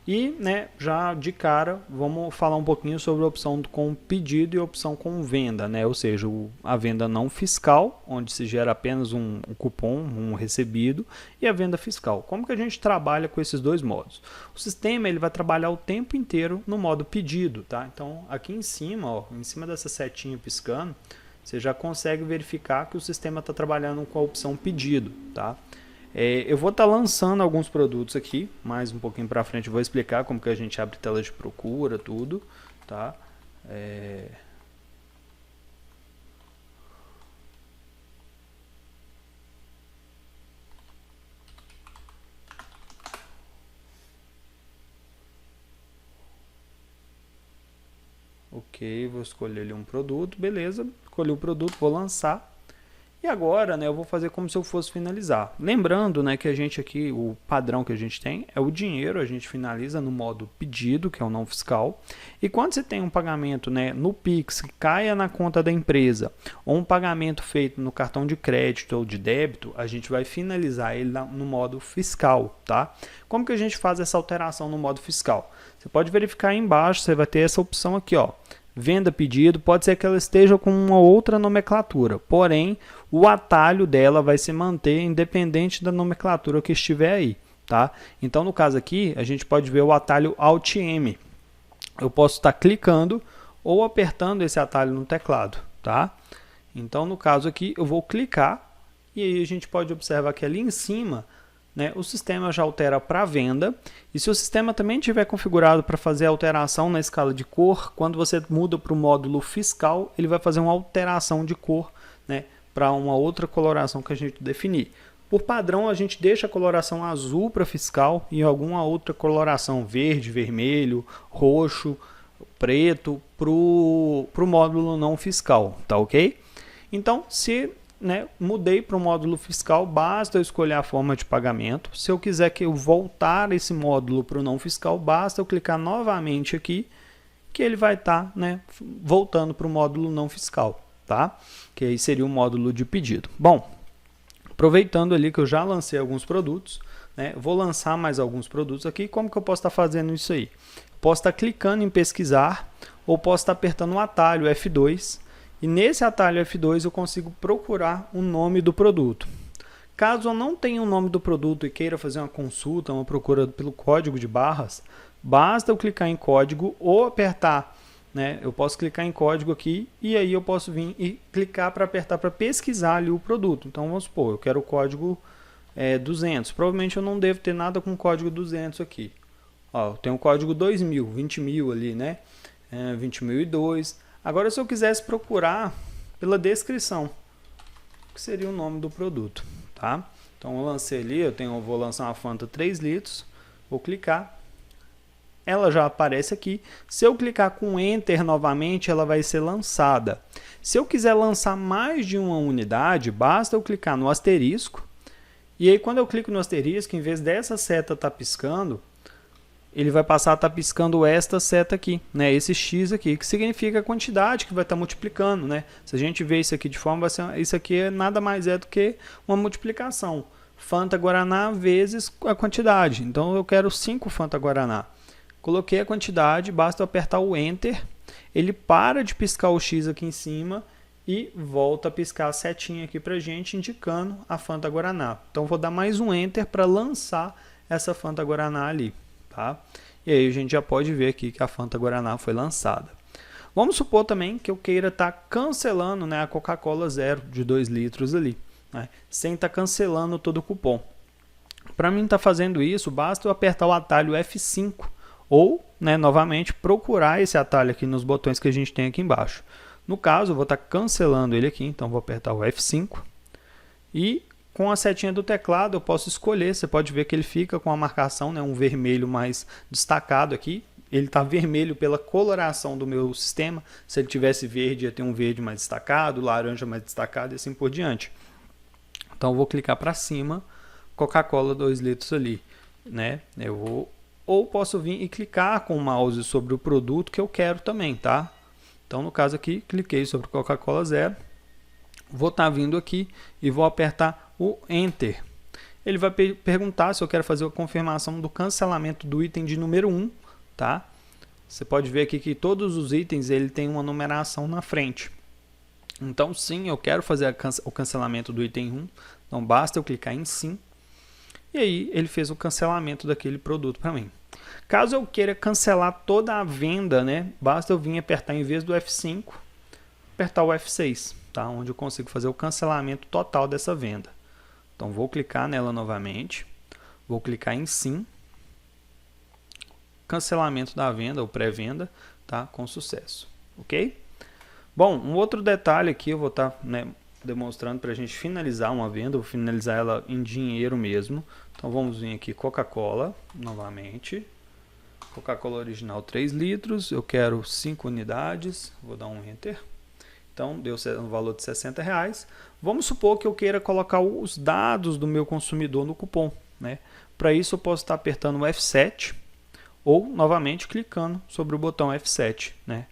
[SPEAKER 1] E, né, já de cara, vamos falar um pouquinho sobre a opção com pedido e a opção com venda, né? Ou seja, a venda não fiscal, onde se gera apenas um cupom, um recebido, e a venda fiscal. Como que a gente trabalha com esses dois modos? O sistema ele vai trabalhar o tempo inteiro no modo pedido, tá? Então, aqui em cima, ó, em cima dessa setinha piscando, você já consegue verificar que o sistema está trabalhando com a opção pedido, tá? Eu vou estar lançando alguns produtos aqui, mais um pouquinho para frente eu vou explicar como que a gente abre tela de procura, tudo, tá? Ok, vou escolher ali um produto, beleza, escolhi o produto, vou lançar. E agora, né, eu vou fazer como se eu fosse finalizar. Lembrando, né, que a gente aqui, o padrão que a gente tem é o dinheiro, a gente finaliza no modo pedido, que é o não fiscal. E quando você tem um pagamento, né, no Pix que caia na conta da empresa, ou um pagamento feito no cartão de crédito ou de débito, a gente vai finalizar ele no modo fiscal, tá? Como que a gente faz essa alteração no modo fiscal? Você pode verificar aí embaixo, você vai ter essa opção aqui, ó. Venda pedido, pode ser que ela esteja com uma outra nomenclatura, porém o atalho dela vai se manter independente da nomenclatura que estiver aí, tá? Então no caso aqui a gente pode ver o atalho Alt M. Eu posso estar clicando ou apertando esse atalho no teclado, tá? Então no caso aqui eu vou clicar e aí a gente pode observar que ali em cima, né, o sistema já altera para venda, e se o sistema também tiver configurado para fazer alteração na escala de cor, quando você muda para o módulo fiscal, ele vai fazer uma alteração de cor, né, para uma outra coloração que a gente definir. Por padrão, a gente deixa a coloração azul para fiscal e alguma outra coloração verde, vermelho, roxo, preto para o módulo não fiscal, tá ok? Então, se mudei para o módulo fiscal, basta eu escolher a forma de pagamento. Se eu quiser que eu voltar esse módulo para o não fiscal, basta eu clicar novamente aqui, que ele vai estar voltando para o módulo não fiscal, tá? Que aí seria o módulo de pedido. Bom, aproveitando ali que eu já lancei alguns produtos, vou lançar mais alguns produtos aqui. Como que eu posso estar fazendo isso aí? Posso estar clicando em pesquisar, ou posso estar apertando o atalho F2, e nesse atalho F2 eu consigo procurar o nome do produto. Caso eu não tenha o nome do produto e queira fazer uma consulta, uma procura pelo código de barras, basta eu clicar em código ou apertar, eu posso clicar em código aqui e aí eu posso vir e clicar para apertar para pesquisar ali o produto. Então vamos supor, eu quero o código 200. Provavelmente eu não devo ter nada com o código 200 aqui. Ó, eu tenho o código 2000, 20.000 ali, 20.002. Agora, se eu quisesse procurar pela descrição, que seria o nome do produto, tá? Então, eu lancei ali, vou lançar uma Fanta 3 litros, vou clicar, ela já aparece aqui. Se eu clicar com Enter novamente, ela vai ser lançada. Se eu quiser lançar mais de uma unidade, basta eu clicar no asterisco, e aí quando eu clico no asterisco, em vez dessa seta estar piscando, ele vai passar a estar piscando esta seta aqui, esse X aqui, que significa a quantidade que vai estar multiplicando, Se a gente vê isso aqui de forma, isso aqui nada mais é do que uma multiplicação. Fanta Guaraná vezes a quantidade. Então eu quero 5 Fanta Guaraná. Coloquei a quantidade, basta eu apertar o Enter, ele para de piscar o X aqui em cima e volta a piscar a setinha aqui pra gente, indicando a Fanta Guaraná. Então vou dar mais um Enter para lançar essa Fanta Guaraná ali. Tá? E aí a gente já pode ver aqui que a Fanta Guaraná foi lançada. Vamos supor também que eu queira estar cancelando a Coca-Cola Zero de 2 litros ali, sem estar cancelando todo o cupom. Para mim estar fazendo isso, basta eu apertar o atalho F5 ou, novamente, procurar esse atalho aqui nos botões que a gente tem aqui embaixo. No caso, eu vou estar cancelando ele aqui, então vou apertar o F5 e com a setinha do teclado eu posso escolher, você pode ver que ele fica com a marcação, um vermelho mais destacado aqui. Ele está vermelho pela coloração do meu sistema. Se ele tivesse verde, ia ter um verde mais destacado, laranja mais destacado e assim por diante. Então eu vou clicar para cima, Coca-Cola 2 litros ali. Ou posso vir e clicar com o mouse sobre o produto que eu quero também, tá? Então no caso aqui, cliquei sobre Coca-Cola Zero. Vou estar vindo aqui e vou apertar o Enter. Ele vai perguntar se eu quero fazer a confirmação do cancelamento do item de número 1, tá? Você pode ver aqui que todos os itens ele tem uma numeração na frente. Então sim, eu quero fazer o cancelamento do item 1. Então basta eu clicar em sim. E aí ele fez o cancelamento daquele produto para mim. Caso eu queira cancelar toda a venda, basta eu vir apertar em vez do F5, apertar o F6. Tá? Onde eu consigo fazer o cancelamento total dessa venda. Então vou clicar nela novamente, vou clicar em sim, cancelamento da venda ou pré-venda, tá? Com sucesso, ok? Bom, um outro detalhe aqui eu vou estar demonstrando para a gente finalizar uma venda, vou finalizar ela em dinheiro mesmo. Então vamos vir aqui Coca-Cola novamente, Coca-Cola original 3 litros, eu quero 5 unidades, vou dar um Enter. Então, deu um valor de R$60. Vamos supor que eu queira colocar os dados do meu consumidor no cupom, né? Para isso, eu posso estar apertando o F7 ou, novamente, clicando sobre o botão F7, né?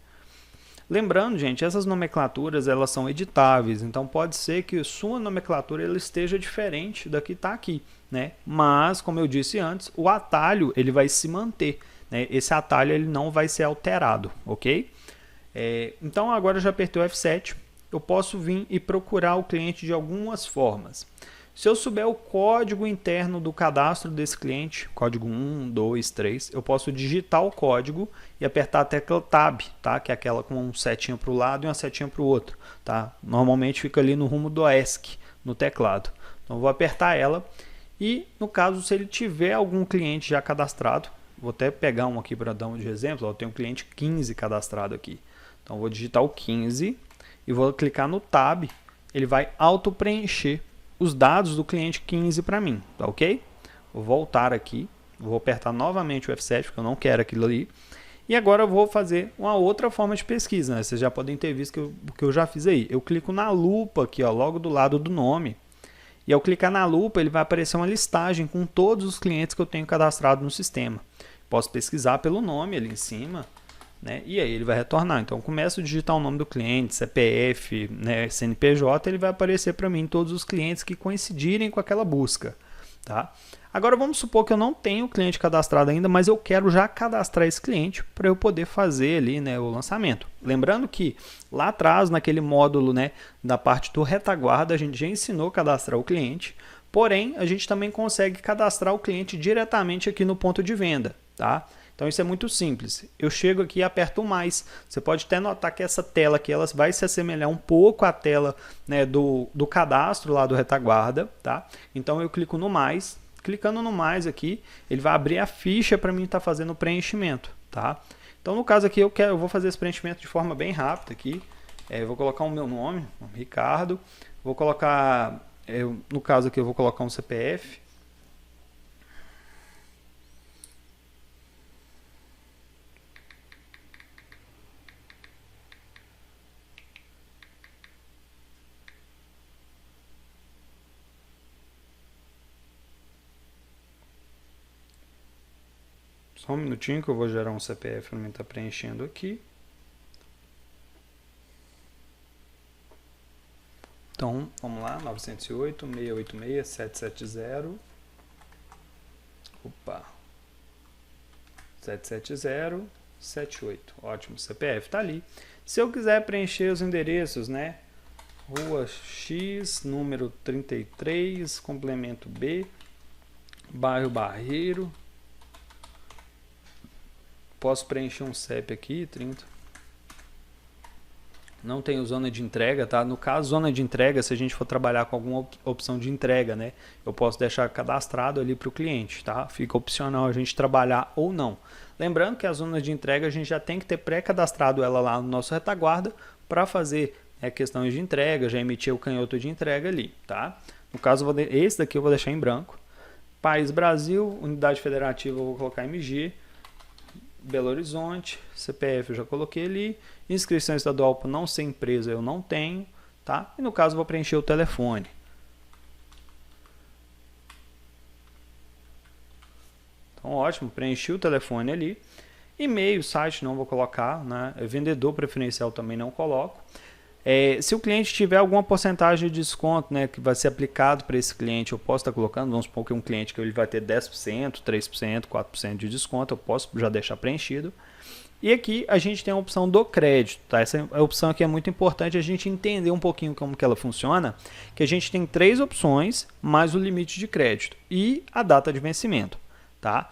[SPEAKER 1] Lembrando, gente, essas nomenclaturas elas são editáveis, então pode ser que sua nomenclatura ela esteja diferente da que está aqui, né? Mas, como eu disse antes, o atalho ele vai se manter, né? Esse atalho ele não vai ser alterado, ok? Então agora eu já apertei o F7, eu posso vir e procurar o cliente de algumas formas. Se eu souber o código interno do cadastro desse cliente, código 1, 2, 3, eu posso digitar o código e apertar a tecla Tab, tá? Que é aquela com uma setinha para o lado e uma setinha para o outro. Tá? Normalmente fica ali no rumo do ESC, no teclado. Então eu vou apertar ela e, no caso, se ele tiver algum cliente já cadastrado, vou até pegar um aqui para dar um de exemplo, eu tenho um cliente 15 cadastrado aqui. Então eu vou digitar o 15 e vou clicar no Tab, ele vai auto-preencher os dados do cliente 15 para mim, tá ok? Vou voltar aqui, vou apertar novamente o F7, porque eu não quero aquilo ali. E agora eu vou fazer uma outra forma de pesquisa, né? Vocês já podem ter visto que eu já fiz aí. Eu clico na lupa aqui, ó, logo do lado do nome. E ao clicar na lupa, ele vai aparecer uma listagem com todos os clientes que eu tenho cadastrado no sistema. Posso pesquisar pelo nome ali em cima, né? E aí ele vai retornar. Então, eu começo a digitar o nome do cliente, CPF, né, CNPJ, ele vai aparecer para mim todos os clientes que coincidirem com aquela busca. Tá? Agora, vamos supor que eu não tenho o cliente cadastrado ainda, mas eu quero já cadastrar esse cliente para eu poder fazer ali, né, o lançamento. Lembrando que lá atrás, naquele módulo, né, da parte do retaguarda, a gente já ensinou a cadastrar o cliente, porém, a gente também consegue cadastrar o cliente diretamente aqui no ponto de venda. Tá? Então isso é muito simples. Eu chego aqui e aperto mais. Você pode até notar que essa tela aqui ela vai se assemelhar um pouco à tela, né, do cadastro lá do retaguarda. Tá? Então eu clico no mais. Clicando no mais aqui, ele vai abrir a ficha para mim estar fazendo o preenchimento. Tá? Então no caso aqui eu vou fazer esse preenchimento de forma bem rápida aqui. Eu vou colocar o meu nome, Ricardo. Vou colocar, no caso aqui eu vou colocar um CPF. Só um minutinho que eu vou gerar um CPF para mim estar preenchendo aqui. Então, vamos lá, 908-686-770. Opa. 77078. Ótimo, CPF está ali. Se eu quiser preencher os endereços, né? Rua X, número 33, complemento B, bairro Barreiro. Posso preencher um CEP aqui, 30. Não tenho zona de entrega, tá? No caso, zona de entrega, se a gente for trabalhar com alguma opção de entrega, né? Eu posso deixar cadastrado ali para o cliente, tá? Fica opcional a gente trabalhar ou não. Lembrando que a zona de entrega a gente já tem que ter pré-cadastrado ela lá no nosso retaguarda para fazer questões de entrega, já emitir o canhoto de entrega ali, tá? No caso, esse daqui eu vou deixar em branco. País Brasil, unidade federativa eu vou colocar MG. Belo Horizonte, CPF eu já coloquei ali, inscrição estadual para não ser empresa eu não tenho, tá? E no caso eu vou preencher o telefone. Então ótimo, preenchi o telefone ali. E-mail, site não vou colocar, né? Vendedor preferencial também não coloco. Se o cliente tiver alguma porcentagem de desconto, né, que vai ser aplicado para esse cliente, eu posso estar colocando, vamos supor que um cliente que ele vai ter 10%, 3%, 4% de desconto, eu posso já deixar preenchido. E aqui a gente tem a opção do crédito, tá? Essa opção aqui é muito importante a gente entender um pouquinho como que ela funciona, que a gente tem 3 opções, mais o limite de crédito e a data de vencimento, tá?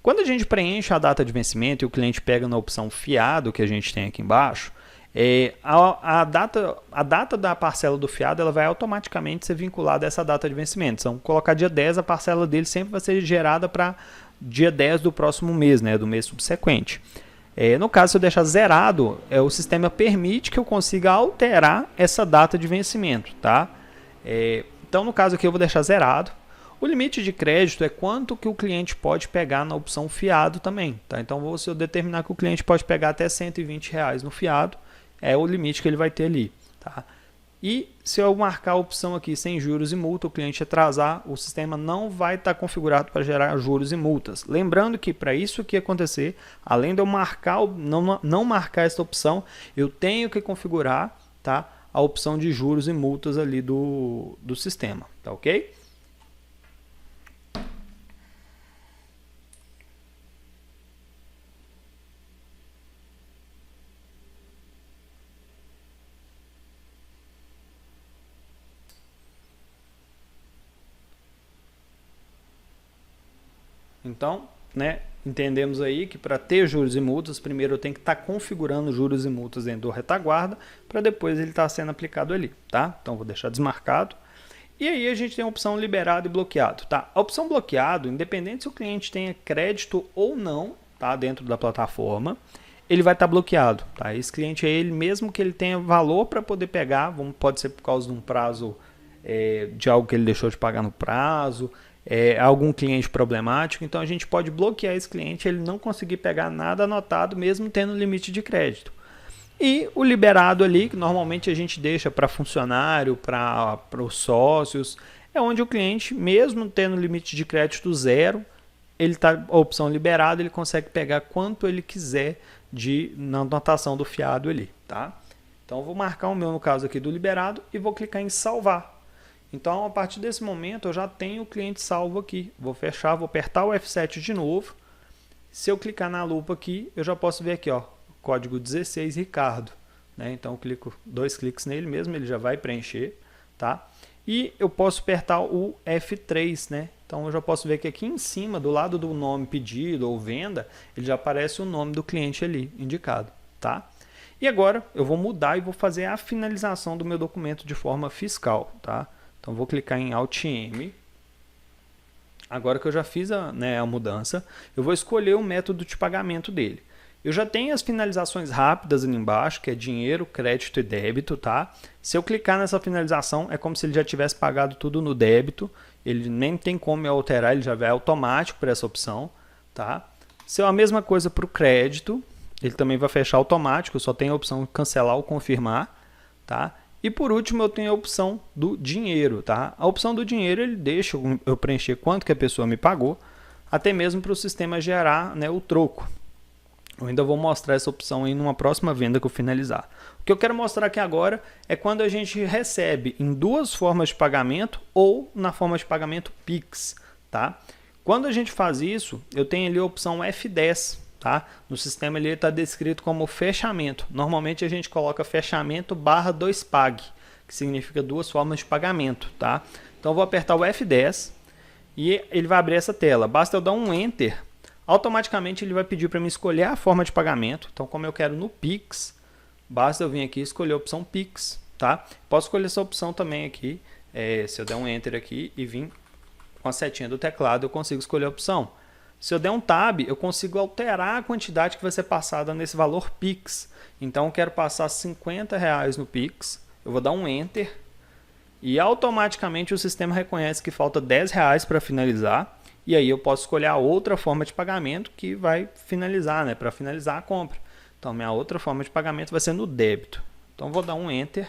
[SPEAKER 1] Quando a gente preenche a data de vencimento e o cliente pega na opção fiado que a gente tem aqui embaixo, a data da parcela do fiado ela vai automaticamente ser vinculada a essa data de vencimento. Então, colocar dia 10, a parcela dele sempre vai ser gerada para dia 10 do próximo mês, né, do mês subsequente. No caso, se eu deixar zerado, o sistema permite que eu consiga alterar essa data de vencimento. Tá? Então, no caso aqui, eu vou deixar zerado. O limite de crédito é quanto que o cliente pode pegar na opção fiado também. Tá? Então, se eu determinar que o cliente pode pegar até R$120 no fiado, é o limite que ele vai ter ali. tá? E se eu marcar a opção aqui sem juros e multa, o cliente atrasar, o sistema não vai estar configurado para gerar juros e multas. Lembrando que para isso aqui acontecer, além de eu marcar, não marcar essa opção, eu tenho que configurar, tá, a opção de juros e multas ali do sistema, tá ok? Então, né, entendemos aí que para ter juros e multas, primeiro eu tenho que estar configurando juros e multas dentro do retaguarda, para depois ele estar sendo aplicado ali, tá? Então vou deixar desmarcado. E aí a gente tem a opção liberado e bloqueado, tá? A opção bloqueado, independente se o cliente tenha crédito ou não, tá, dentro da plataforma, ele vai estar bloqueado, tá? Esse cliente é ele, mesmo que ele tenha valor para poder pegar, pode ser por causa de um prazo de algo que ele deixou de pagar no prazo, algum cliente problemático, então a gente pode bloquear esse cliente, ele não conseguir pegar nada anotado, mesmo tendo limite de crédito. E o liberado ali, que normalmente a gente deixa para funcionário, para os sócios, é onde o cliente, mesmo tendo limite de crédito zero, ele tá a opção liberado, ele consegue pegar quanto ele quiser na anotação do fiado ali, tá? Então eu vou marcar o meu, no caso aqui do liberado, e vou clicar em salvar. Então, a partir desse momento, eu já tenho o cliente salvo aqui. Vou fechar, vou apertar o F7 de novo. Se eu clicar na lupa aqui, eu já posso ver aqui, ó, código 16 Ricardo, né? Então, eu clico 2 cliques nele mesmo, ele já vai preencher, tá? E eu posso apertar o F3, né? Então, eu já posso ver que aqui em cima, do lado do nome pedido ou venda, ele já aparece o nome do cliente ali, indicado, tá? E agora, eu vou mudar e vou fazer a finalização do meu documento de forma fiscal, tá? Então, vou clicar em Alt M. Agora que eu já fiz a mudança, eu vou escolher o método de pagamento dele. Eu já tenho as finalizações rápidas ali embaixo, que é dinheiro, crédito e débito, tá? Se eu clicar nessa finalização, é como se ele já tivesse pagado tudo no débito. Ele nem tem como eu alterar, ele já vai automático para essa opção, tá? Se é a mesma coisa para o crédito, ele também vai fechar automático, só tem a opção de cancelar ou confirmar, tá? E por último eu tenho a opção do dinheiro, tá? A opção do dinheiro ele deixa eu preencher quanto que a pessoa me pagou, até mesmo para o sistema gerar, né, o troco. Eu ainda vou mostrar essa opção aí numa próxima venda que eu finalizar. O que eu quero mostrar aqui agora é quando a gente recebe em duas formas de pagamento ou na forma de pagamento Pix, tá? Quando a gente faz isso, eu tenho ali a opção F10, tá? No sistema ele está descrito como fechamento. Normalmente a gente coloca fechamento /2pag, que significa duas formas de pagamento, tá? Então eu vou apertar o F10 e ele vai abrir essa tela. Basta eu dar um Enter, automaticamente ele vai pedir para mim escolher a forma de pagamento. Então, como eu quero no Pix, basta eu vir aqui e escolher a opção Pix, tá? Posso escolher essa opção também aqui, se eu der um Enter aqui e vir com a setinha do teclado, eu consigo escolher a opção. Se eu der um Tab, eu consigo alterar a quantidade que vai ser passada nesse valor Pix. Então, eu quero passar R$50 no Pix, eu vou dar um Enter e automaticamente o sistema reconhece que falta R$10 para finalizar. E aí eu posso escolher a outra forma de pagamento que vai finalizar, né, para finalizar a compra. Então, minha outra forma de pagamento vai ser no débito. Então, vou dar um Enter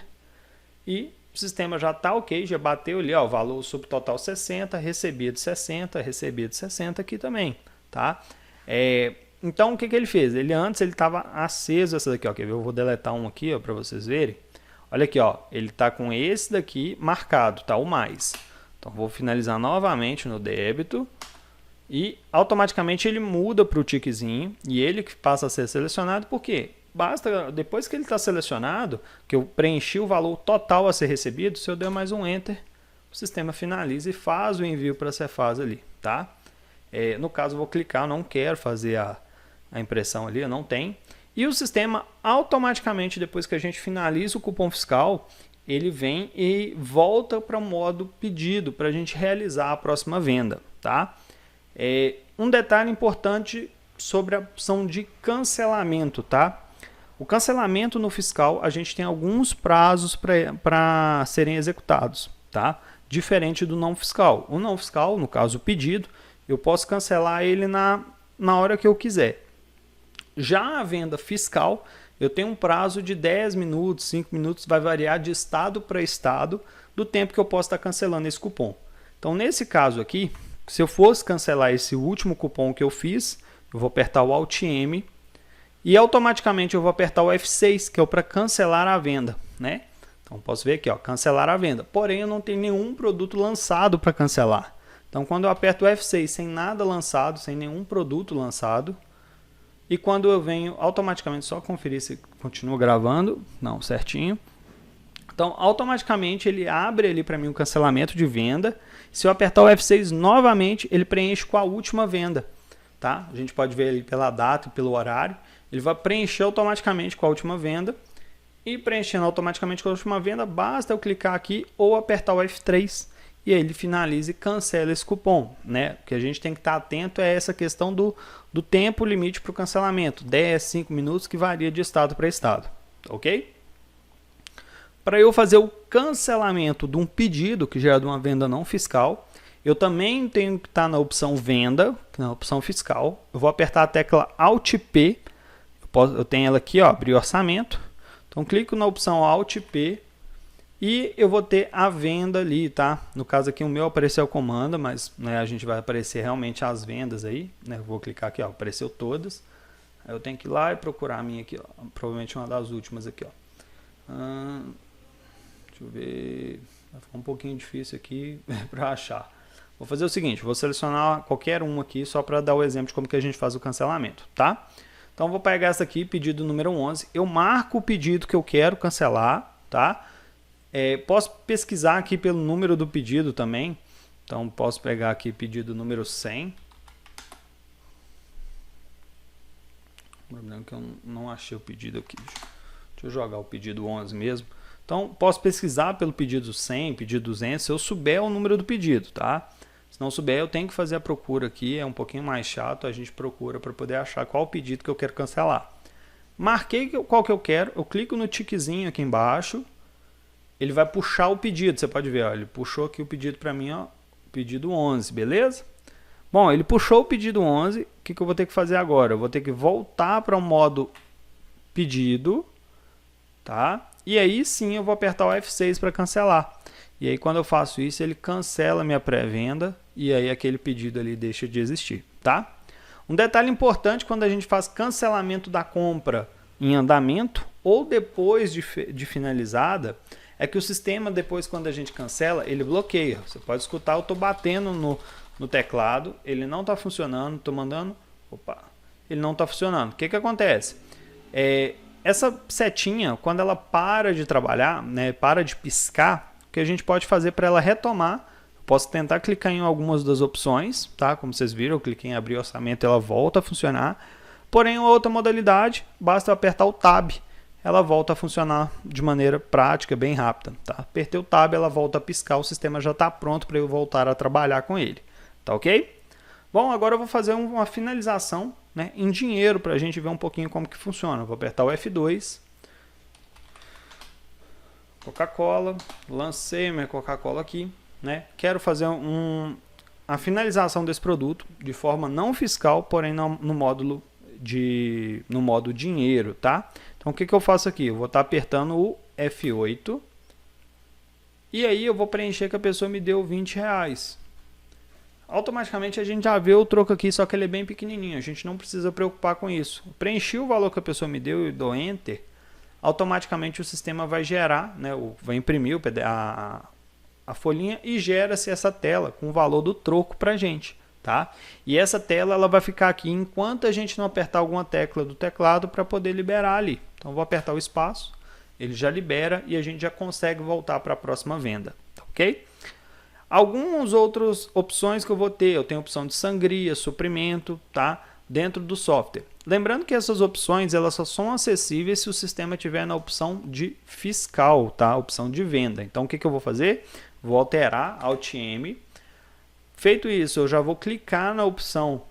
[SPEAKER 1] e o sistema já está ok, já bateu ali, ó, valor subtotal 60, recebido 60, recebido 60 aqui também, tá? Então, o que ele fez? Antes ele estava aceso essa daqui, ó, quer ver? Eu vou deletar um aqui, ó, para vocês verem. Olha aqui, ó, ele está com esse daqui marcado, tá? O mais. Então, vou finalizar novamente no débito e automaticamente ele muda para o tiquezinho e ele que passa a ser selecionado. Por quê? Basta, depois que ele está selecionado, que eu preenchi o valor total a ser recebido, se eu der mais um Enter, o sistema finaliza e faz o envio para a Cefaz ali, tá? No caso, eu vou clicar, eu não quero fazer a impressão ali, eu não tenho. E o sistema automaticamente, depois que a gente finaliza o cupom fiscal, ele vem e volta para o modo pedido para a gente realizar a próxima venda, tá? Um detalhe importante sobre a opção de cancelamento, tá? O cancelamento no fiscal, a gente tem alguns prazos para serem executados, tá? Diferente do não fiscal. O não fiscal, no caso o pedido, eu posso cancelar ele na hora que eu quiser. Já a venda fiscal, eu tenho um prazo de 10 minutos, 5 minutos, vai variar de estado para estado do tempo que eu posso estar cancelando esse cupom. Então, nesse caso aqui, se eu fosse cancelar esse último cupom que eu fiz, eu vou apertar o Alt M e automaticamente eu vou apertar o F6, que é para cancelar a venda, né? Então, posso ver aqui, ó, cancelar a venda. Porém, eu não tenho nenhum produto lançado para cancelar. Então, quando eu aperto o F6 sem nada lançado, sem nenhum produto lançado, e quando eu venho automaticamente, só conferir se continua gravando, não, certinho. Então, automaticamente ele abre ali para mim o cancelamento de venda. Se eu apertar o F6 novamente, ele preenche com a última venda, tá? A gente pode ver ali pela data e pelo horário. Ele vai preencher automaticamente com a última venda. E preenchendo automaticamente com a última venda, basta eu clicar aqui ou apertar o F3 e aí ele finaliza e cancela esse cupom, né? O que a gente tem que estar atento é essa questão do tempo limite para o cancelamento, 10, 5 minutos, que varia de estado para estado, ok? Para eu fazer o cancelamento de um pedido que gera de uma venda não fiscal, eu também tenho que estar na opção venda, na opção fiscal. Eu vou apertar a tecla Alt P, eu tenho ela aqui, ó, abrir orçamento. Então clico na opção Alt P e eu vou ter a venda ali, tá? No caso aqui o meu apareceu a comanda, mas né, a gente vai aparecer realmente as vendas aí, né? Eu vou clicar aqui, ó, apareceu todas. Aí eu tenho que ir lá e procurar a minha aqui, ó, provavelmente uma das últimas aqui, ó. Deixa eu ver, vai ficar um pouquinho difícil aqui para achar. Vou fazer o seguinte, vou selecionar qualquer uma aqui só para dar o exemplo de como que a gente faz o cancelamento, tá? Então vou pegar essa aqui, pedido número 11, eu marco o pedido que eu quero cancelar, tá? Posso pesquisar aqui pelo número do pedido também, então posso pegar aqui pedido número 100. O problema é que eu não achei o pedido aqui, deixa eu jogar o pedido 11 mesmo. Então posso pesquisar pelo pedido 100, pedido 200, se eu souber o número do pedido, tá? Se não souber, eu tenho que fazer a procura aqui, é um pouquinho mais chato, a gente procura para poder achar qual o pedido que eu quero cancelar. Marquei qual que eu quero, eu clico no tiquezinho aqui embaixo, ele vai puxar o pedido, você pode ver, ó, ele puxou aqui o pedido para mim, ó, pedido 11, beleza? Bom, ele puxou o pedido 11, o que eu vou ter que fazer agora? Eu vou ter que voltar para o modo pedido, tá? E aí sim eu vou apertar o F6 para cancelar. E aí quando eu faço isso, ele cancela minha pré-venda e aí aquele pedido ali deixa de existir, tá? Um detalhe importante quando a gente faz cancelamento da compra em andamento ou depois de finalizada, é que o sistema depois quando a gente cancela, ele bloqueia. Você pode escutar, eu estou batendo no teclado, ele não está funcionando, estou mandando, ele não está funcionando. O que acontece? Essa setinha, quando ela para de trabalhar, né, para de piscar, o que a gente pode fazer para ela retomar? Posso tentar clicar em algumas das opções, tá? Como vocês viram, eu cliquei em abrir orçamento, ela volta a funcionar. Porém, outra modalidade, basta eu apertar o Tab, ela volta a funcionar de maneira prática, bem rápida, tá? Apertei o Tab, ela volta a piscar, o sistema já está pronto para eu voltar a trabalhar com ele, tá ok? Bom, agora eu vou fazer uma finalização, né, em dinheiro para a gente ver um pouquinho como que funciona. Eu vou apertar o F2, Coca-Cola, lancei minha Coca-Cola aqui, né? Quero fazer a finalização desse produto de forma não fiscal, porém no modo dinheiro, tá? Então o que eu faço aqui? Eu vou estar apertando o F8 e aí eu vou preencher que a pessoa me deu R$20. Automaticamente a gente já vê o troco aqui, só que ele é bem pequenininho, a gente não precisa preocupar com isso. Preenchi o valor que a pessoa me deu e dou Enter, automaticamente o sistema vai gerar, né, vai imprimir a folhinha e gera-se essa tela com o valor do troco para a gente, tá? E essa tela ela vai ficar aqui enquanto a gente não apertar alguma tecla do teclado para poder liberar ali. Então vou apertar o espaço, ele já libera e a gente já consegue voltar para a próxima venda, ok? Algumas outras opções que eu vou ter, eu tenho opção de sangria, suprimento, tá? Dentro do software. Lembrando que essas opções elas só são acessíveis se o sistema estiver na opção de fiscal, tá? Opção de venda. Então o que eu vou fazer? Vou alterar Alt M. Feito isso, eu já vou clicar na opção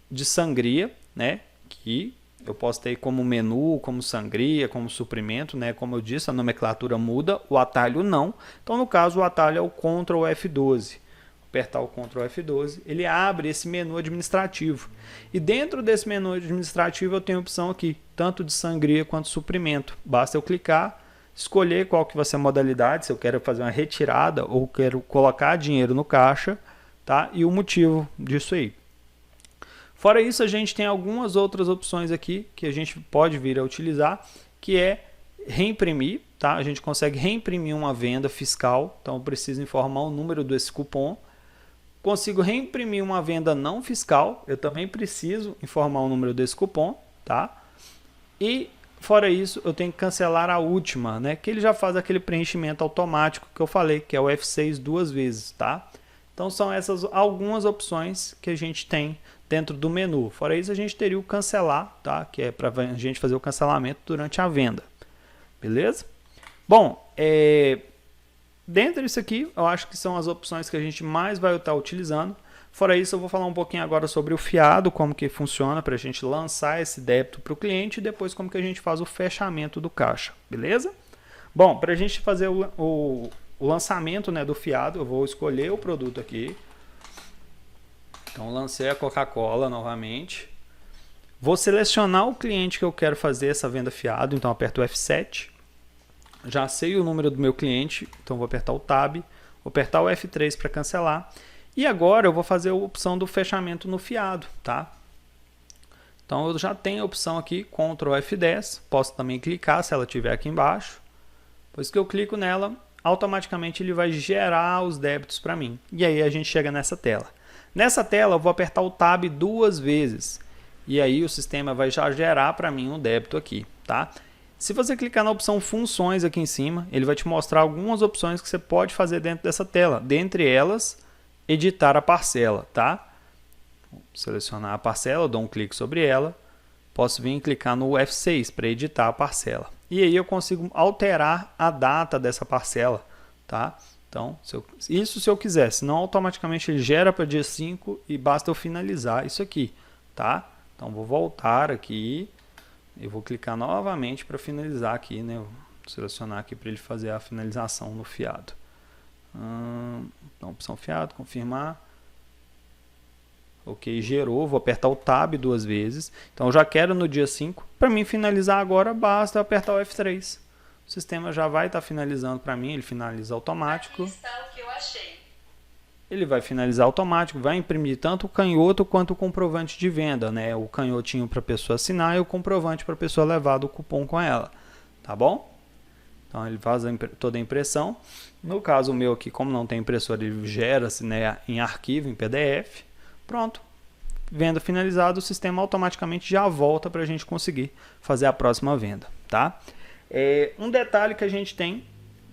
[SPEAKER 1] de sangria, né? Que eu posso ter como menu, como sangria, como suprimento, né? Como eu disse, a nomenclatura muda, o atalho não. Então, no caso, o atalho é o Ctrl F12. apertar o Ctrl F12, ele abre esse menu administrativo. E dentro desse menu administrativo eu tenho a opção aqui, tanto de sangria quanto suprimento. Basta eu clicar, escolher qual que vai ser a modalidade, se eu quero fazer uma retirada ou quero colocar dinheiro no caixa, tá? E o motivo disso aí. Fora isso, a gente tem algumas outras opções aqui que a gente pode vir a utilizar, que é reimprimir, tá? A gente consegue reimprimir uma venda fiscal, então eu preciso informar o número desse cupom. Consigo reimprimir uma venda não fiscal, eu também preciso informar o número desse cupom, tá? E fora isso, eu tenho que cancelar a última, né? Que ele já faz aquele preenchimento automático que eu falei, que é o F6 duas vezes, tá? Então são essas algumas opções que a gente tem dentro do menu. Fora isso, a gente teria o cancelar, tá? Que é para a gente fazer o cancelamento durante a venda. Beleza? Bom, dentro disso aqui, eu acho que são as opções que a gente mais vai estar utilizando. Fora isso, eu vou falar um pouquinho agora sobre o fiado, como que funciona para a gente lançar esse débito para o cliente e depois como que a gente faz o fechamento do caixa, beleza? Bom, para a gente fazer o lançamento, né, do fiado, eu vou escolher o produto aqui. Então, lancei a Coca-Cola novamente. Vou selecionar o cliente que eu quero fazer essa venda fiado, então aperto o F7. Já sei o número do meu cliente, então vou apertar o Tab, vou apertar o F3 para cancelar. E agora eu vou fazer a opção do fechamento no fiado, tá? Então eu já tenho a opção aqui, Ctrl F10, posso também clicar se ela estiver aqui embaixo. Depois que eu clico nela, automaticamente ele vai gerar os débitos para mim. E aí a gente chega nessa tela. Nessa tela eu vou apertar o Tab duas vezes. E aí o sistema vai já gerar para mim um débito aqui, tá? Se você clicar na opção funções aqui em cima, ele vai te mostrar algumas opções que você pode fazer dentro dessa tela. Dentre elas, editar a parcela, tá? Vou selecionar a parcela, dou um clique sobre ela. Posso vir e clicar no F6 para editar a parcela. E aí eu consigo alterar a data dessa parcela, tá? Então, isso se eu quiser, senão automaticamente ele gera para dia 5 e basta eu finalizar isso aqui, tá? Então vou voltar aqui e vou clicar novamente para finalizar aqui, né? Vou selecionar aqui para ele fazer a finalização no fiado. Então, opção fiado, confirmar. Ok, gerou, vou apertar o Tab duas vezes. Então eu já quero no dia 5. Para mim finalizar agora, basta eu apertar o F3. O sistema já vai estar finalizando para mim, ele finaliza automático.
[SPEAKER 2] Aqui está o que eu achei.
[SPEAKER 1] Ele vai finalizar automático, vai imprimir tanto o canhoto quanto o comprovante de venda, né? O canhotinho para a pessoa assinar e o comprovante para a pessoa levar do cupom com ela, tá bom? Então ele faz toda a impressão. No caso meu aqui, como não tem impressora, ele gera-se, né, em arquivo, em PDF. Pronto. Venda finalizada, o sistema automaticamente já volta para a gente conseguir fazer a próxima venda, tá? Um detalhe que a gente tem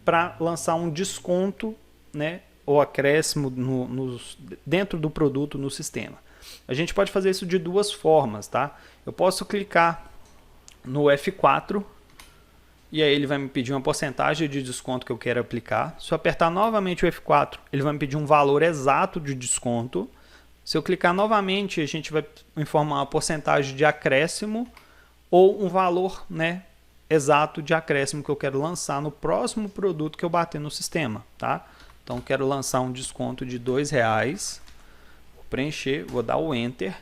[SPEAKER 1] para lançar um desconto, né, ou acréscimo dentro do produto no sistema. A gente pode fazer isso de duas formas, tá? Eu posso clicar no F4 e aí ele vai me pedir uma porcentagem de desconto que eu quero aplicar. Se eu apertar novamente o F4, ele vai me pedir um valor exato de desconto. Se eu clicar novamente, a gente vai informar uma porcentagem de acréscimo ou um valor, né, exato de acréscimo que eu quero lançar no próximo produto que eu bater no sistema, tá? Então, quero lançar um desconto de R$2. Vou preencher, vou dar o Enter.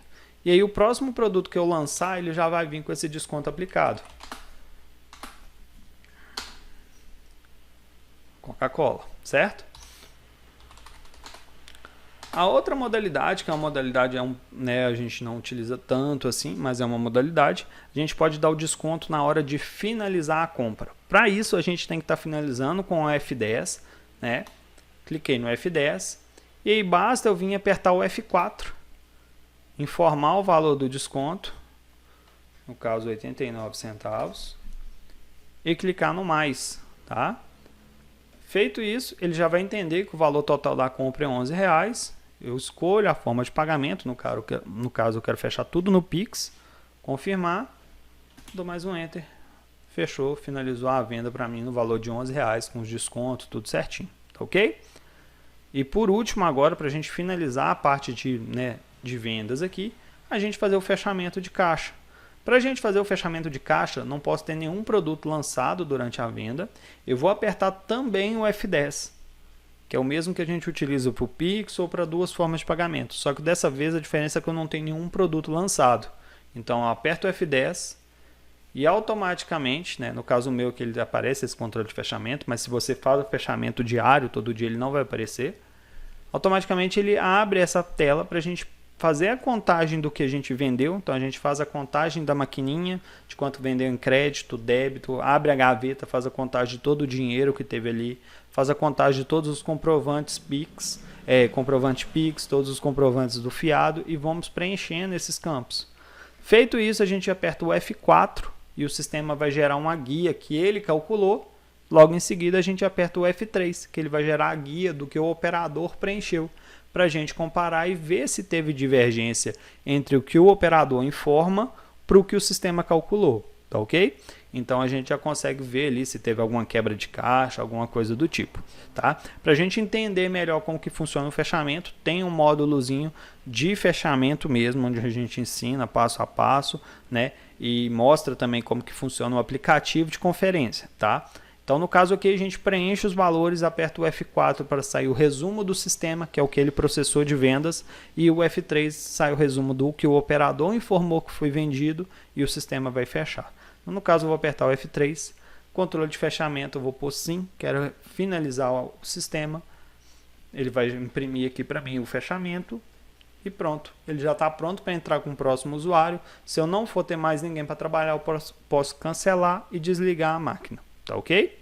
[SPEAKER 1] E aí, o próximo produto que eu lançar, ele já vai vir com esse desconto aplicado. Coca-Cola, certo? A outra modalidade, que é uma modalidade, né, a gente não utiliza tanto assim, mas é uma modalidade, a gente pode dar o desconto na hora de finalizar a compra. Para isso, a gente tem que estar finalizando com o F10, né? Cliquei no F10 e aí basta eu vir apertar o F4, informar o valor do desconto, no caso 89 centavos, e clicar no mais, tá? Feito isso, ele já vai entender que o valor total da compra é R$11. Eu escolho a forma de pagamento, no caso eu quero fechar tudo no Pix, confirmar, dou mais um Enter, fechou, finalizou a venda para mim no valor de R$11, com os descontos, tudo certinho, tá ok? E por último agora, para a gente finalizar a parte de vendas aqui, a gente fazer o fechamento de caixa. Para a gente fazer o fechamento de caixa, não posso ter nenhum produto lançado durante a venda, eu vou apertar também o F10. que é o mesmo que a gente utiliza para o Pix ou para duas formas de pagamento. Só que dessa vez a diferença é que eu não tenho nenhum produto lançado. Então eu aperto o F10 e automaticamente, né, no caso meu que ele aparece esse controle de fechamento, mas se você faz o fechamento diário, todo dia ele não vai aparecer, automaticamente ele abre essa tela para a gente fazer a contagem do que a gente vendeu. Então a gente faz a contagem da maquininha, de quanto vendeu em crédito, débito, abre a gaveta, faz a contagem de todo o dinheiro que teve ali, faz a contagem de todos os comprovantes Pix, comprovante Pix, todos os comprovantes do fiado e vamos preenchendo esses campos. Feito isso, a gente aperta o F4 e o sistema vai gerar uma guia que ele calculou. Logo em seguida a gente aperta o F3, que ele vai gerar a guia do que o operador preencheu, para a gente comparar e ver se teve divergência entre o que o operador informa para o que o sistema calculou, tá ok? Então a gente já consegue ver ali se teve alguma quebra de caixa, alguma coisa do tipo, tá? Para a gente entender melhor como que funciona o fechamento, tem um módulozinho de fechamento mesmo, onde a gente ensina passo a passo, né? E mostra também como que funciona o aplicativo de conferência, tá? Então, no caso aqui, a gente preenche os valores, aperta o F4 para sair o resumo do sistema, que é o que ele processou de vendas, e o F3 sai o resumo do que o operador informou que foi vendido e o sistema vai fechar. Então, no caso, eu vou apertar o F3, controle de fechamento, eu vou pôr sim, quero finalizar o sistema, ele vai imprimir aqui para mim o fechamento e pronto. Ele já está pronto para entrar com o próximo usuário. Se eu não for ter mais ninguém para trabalhar, eu posso cancelar e desligar a máquina, tá ok?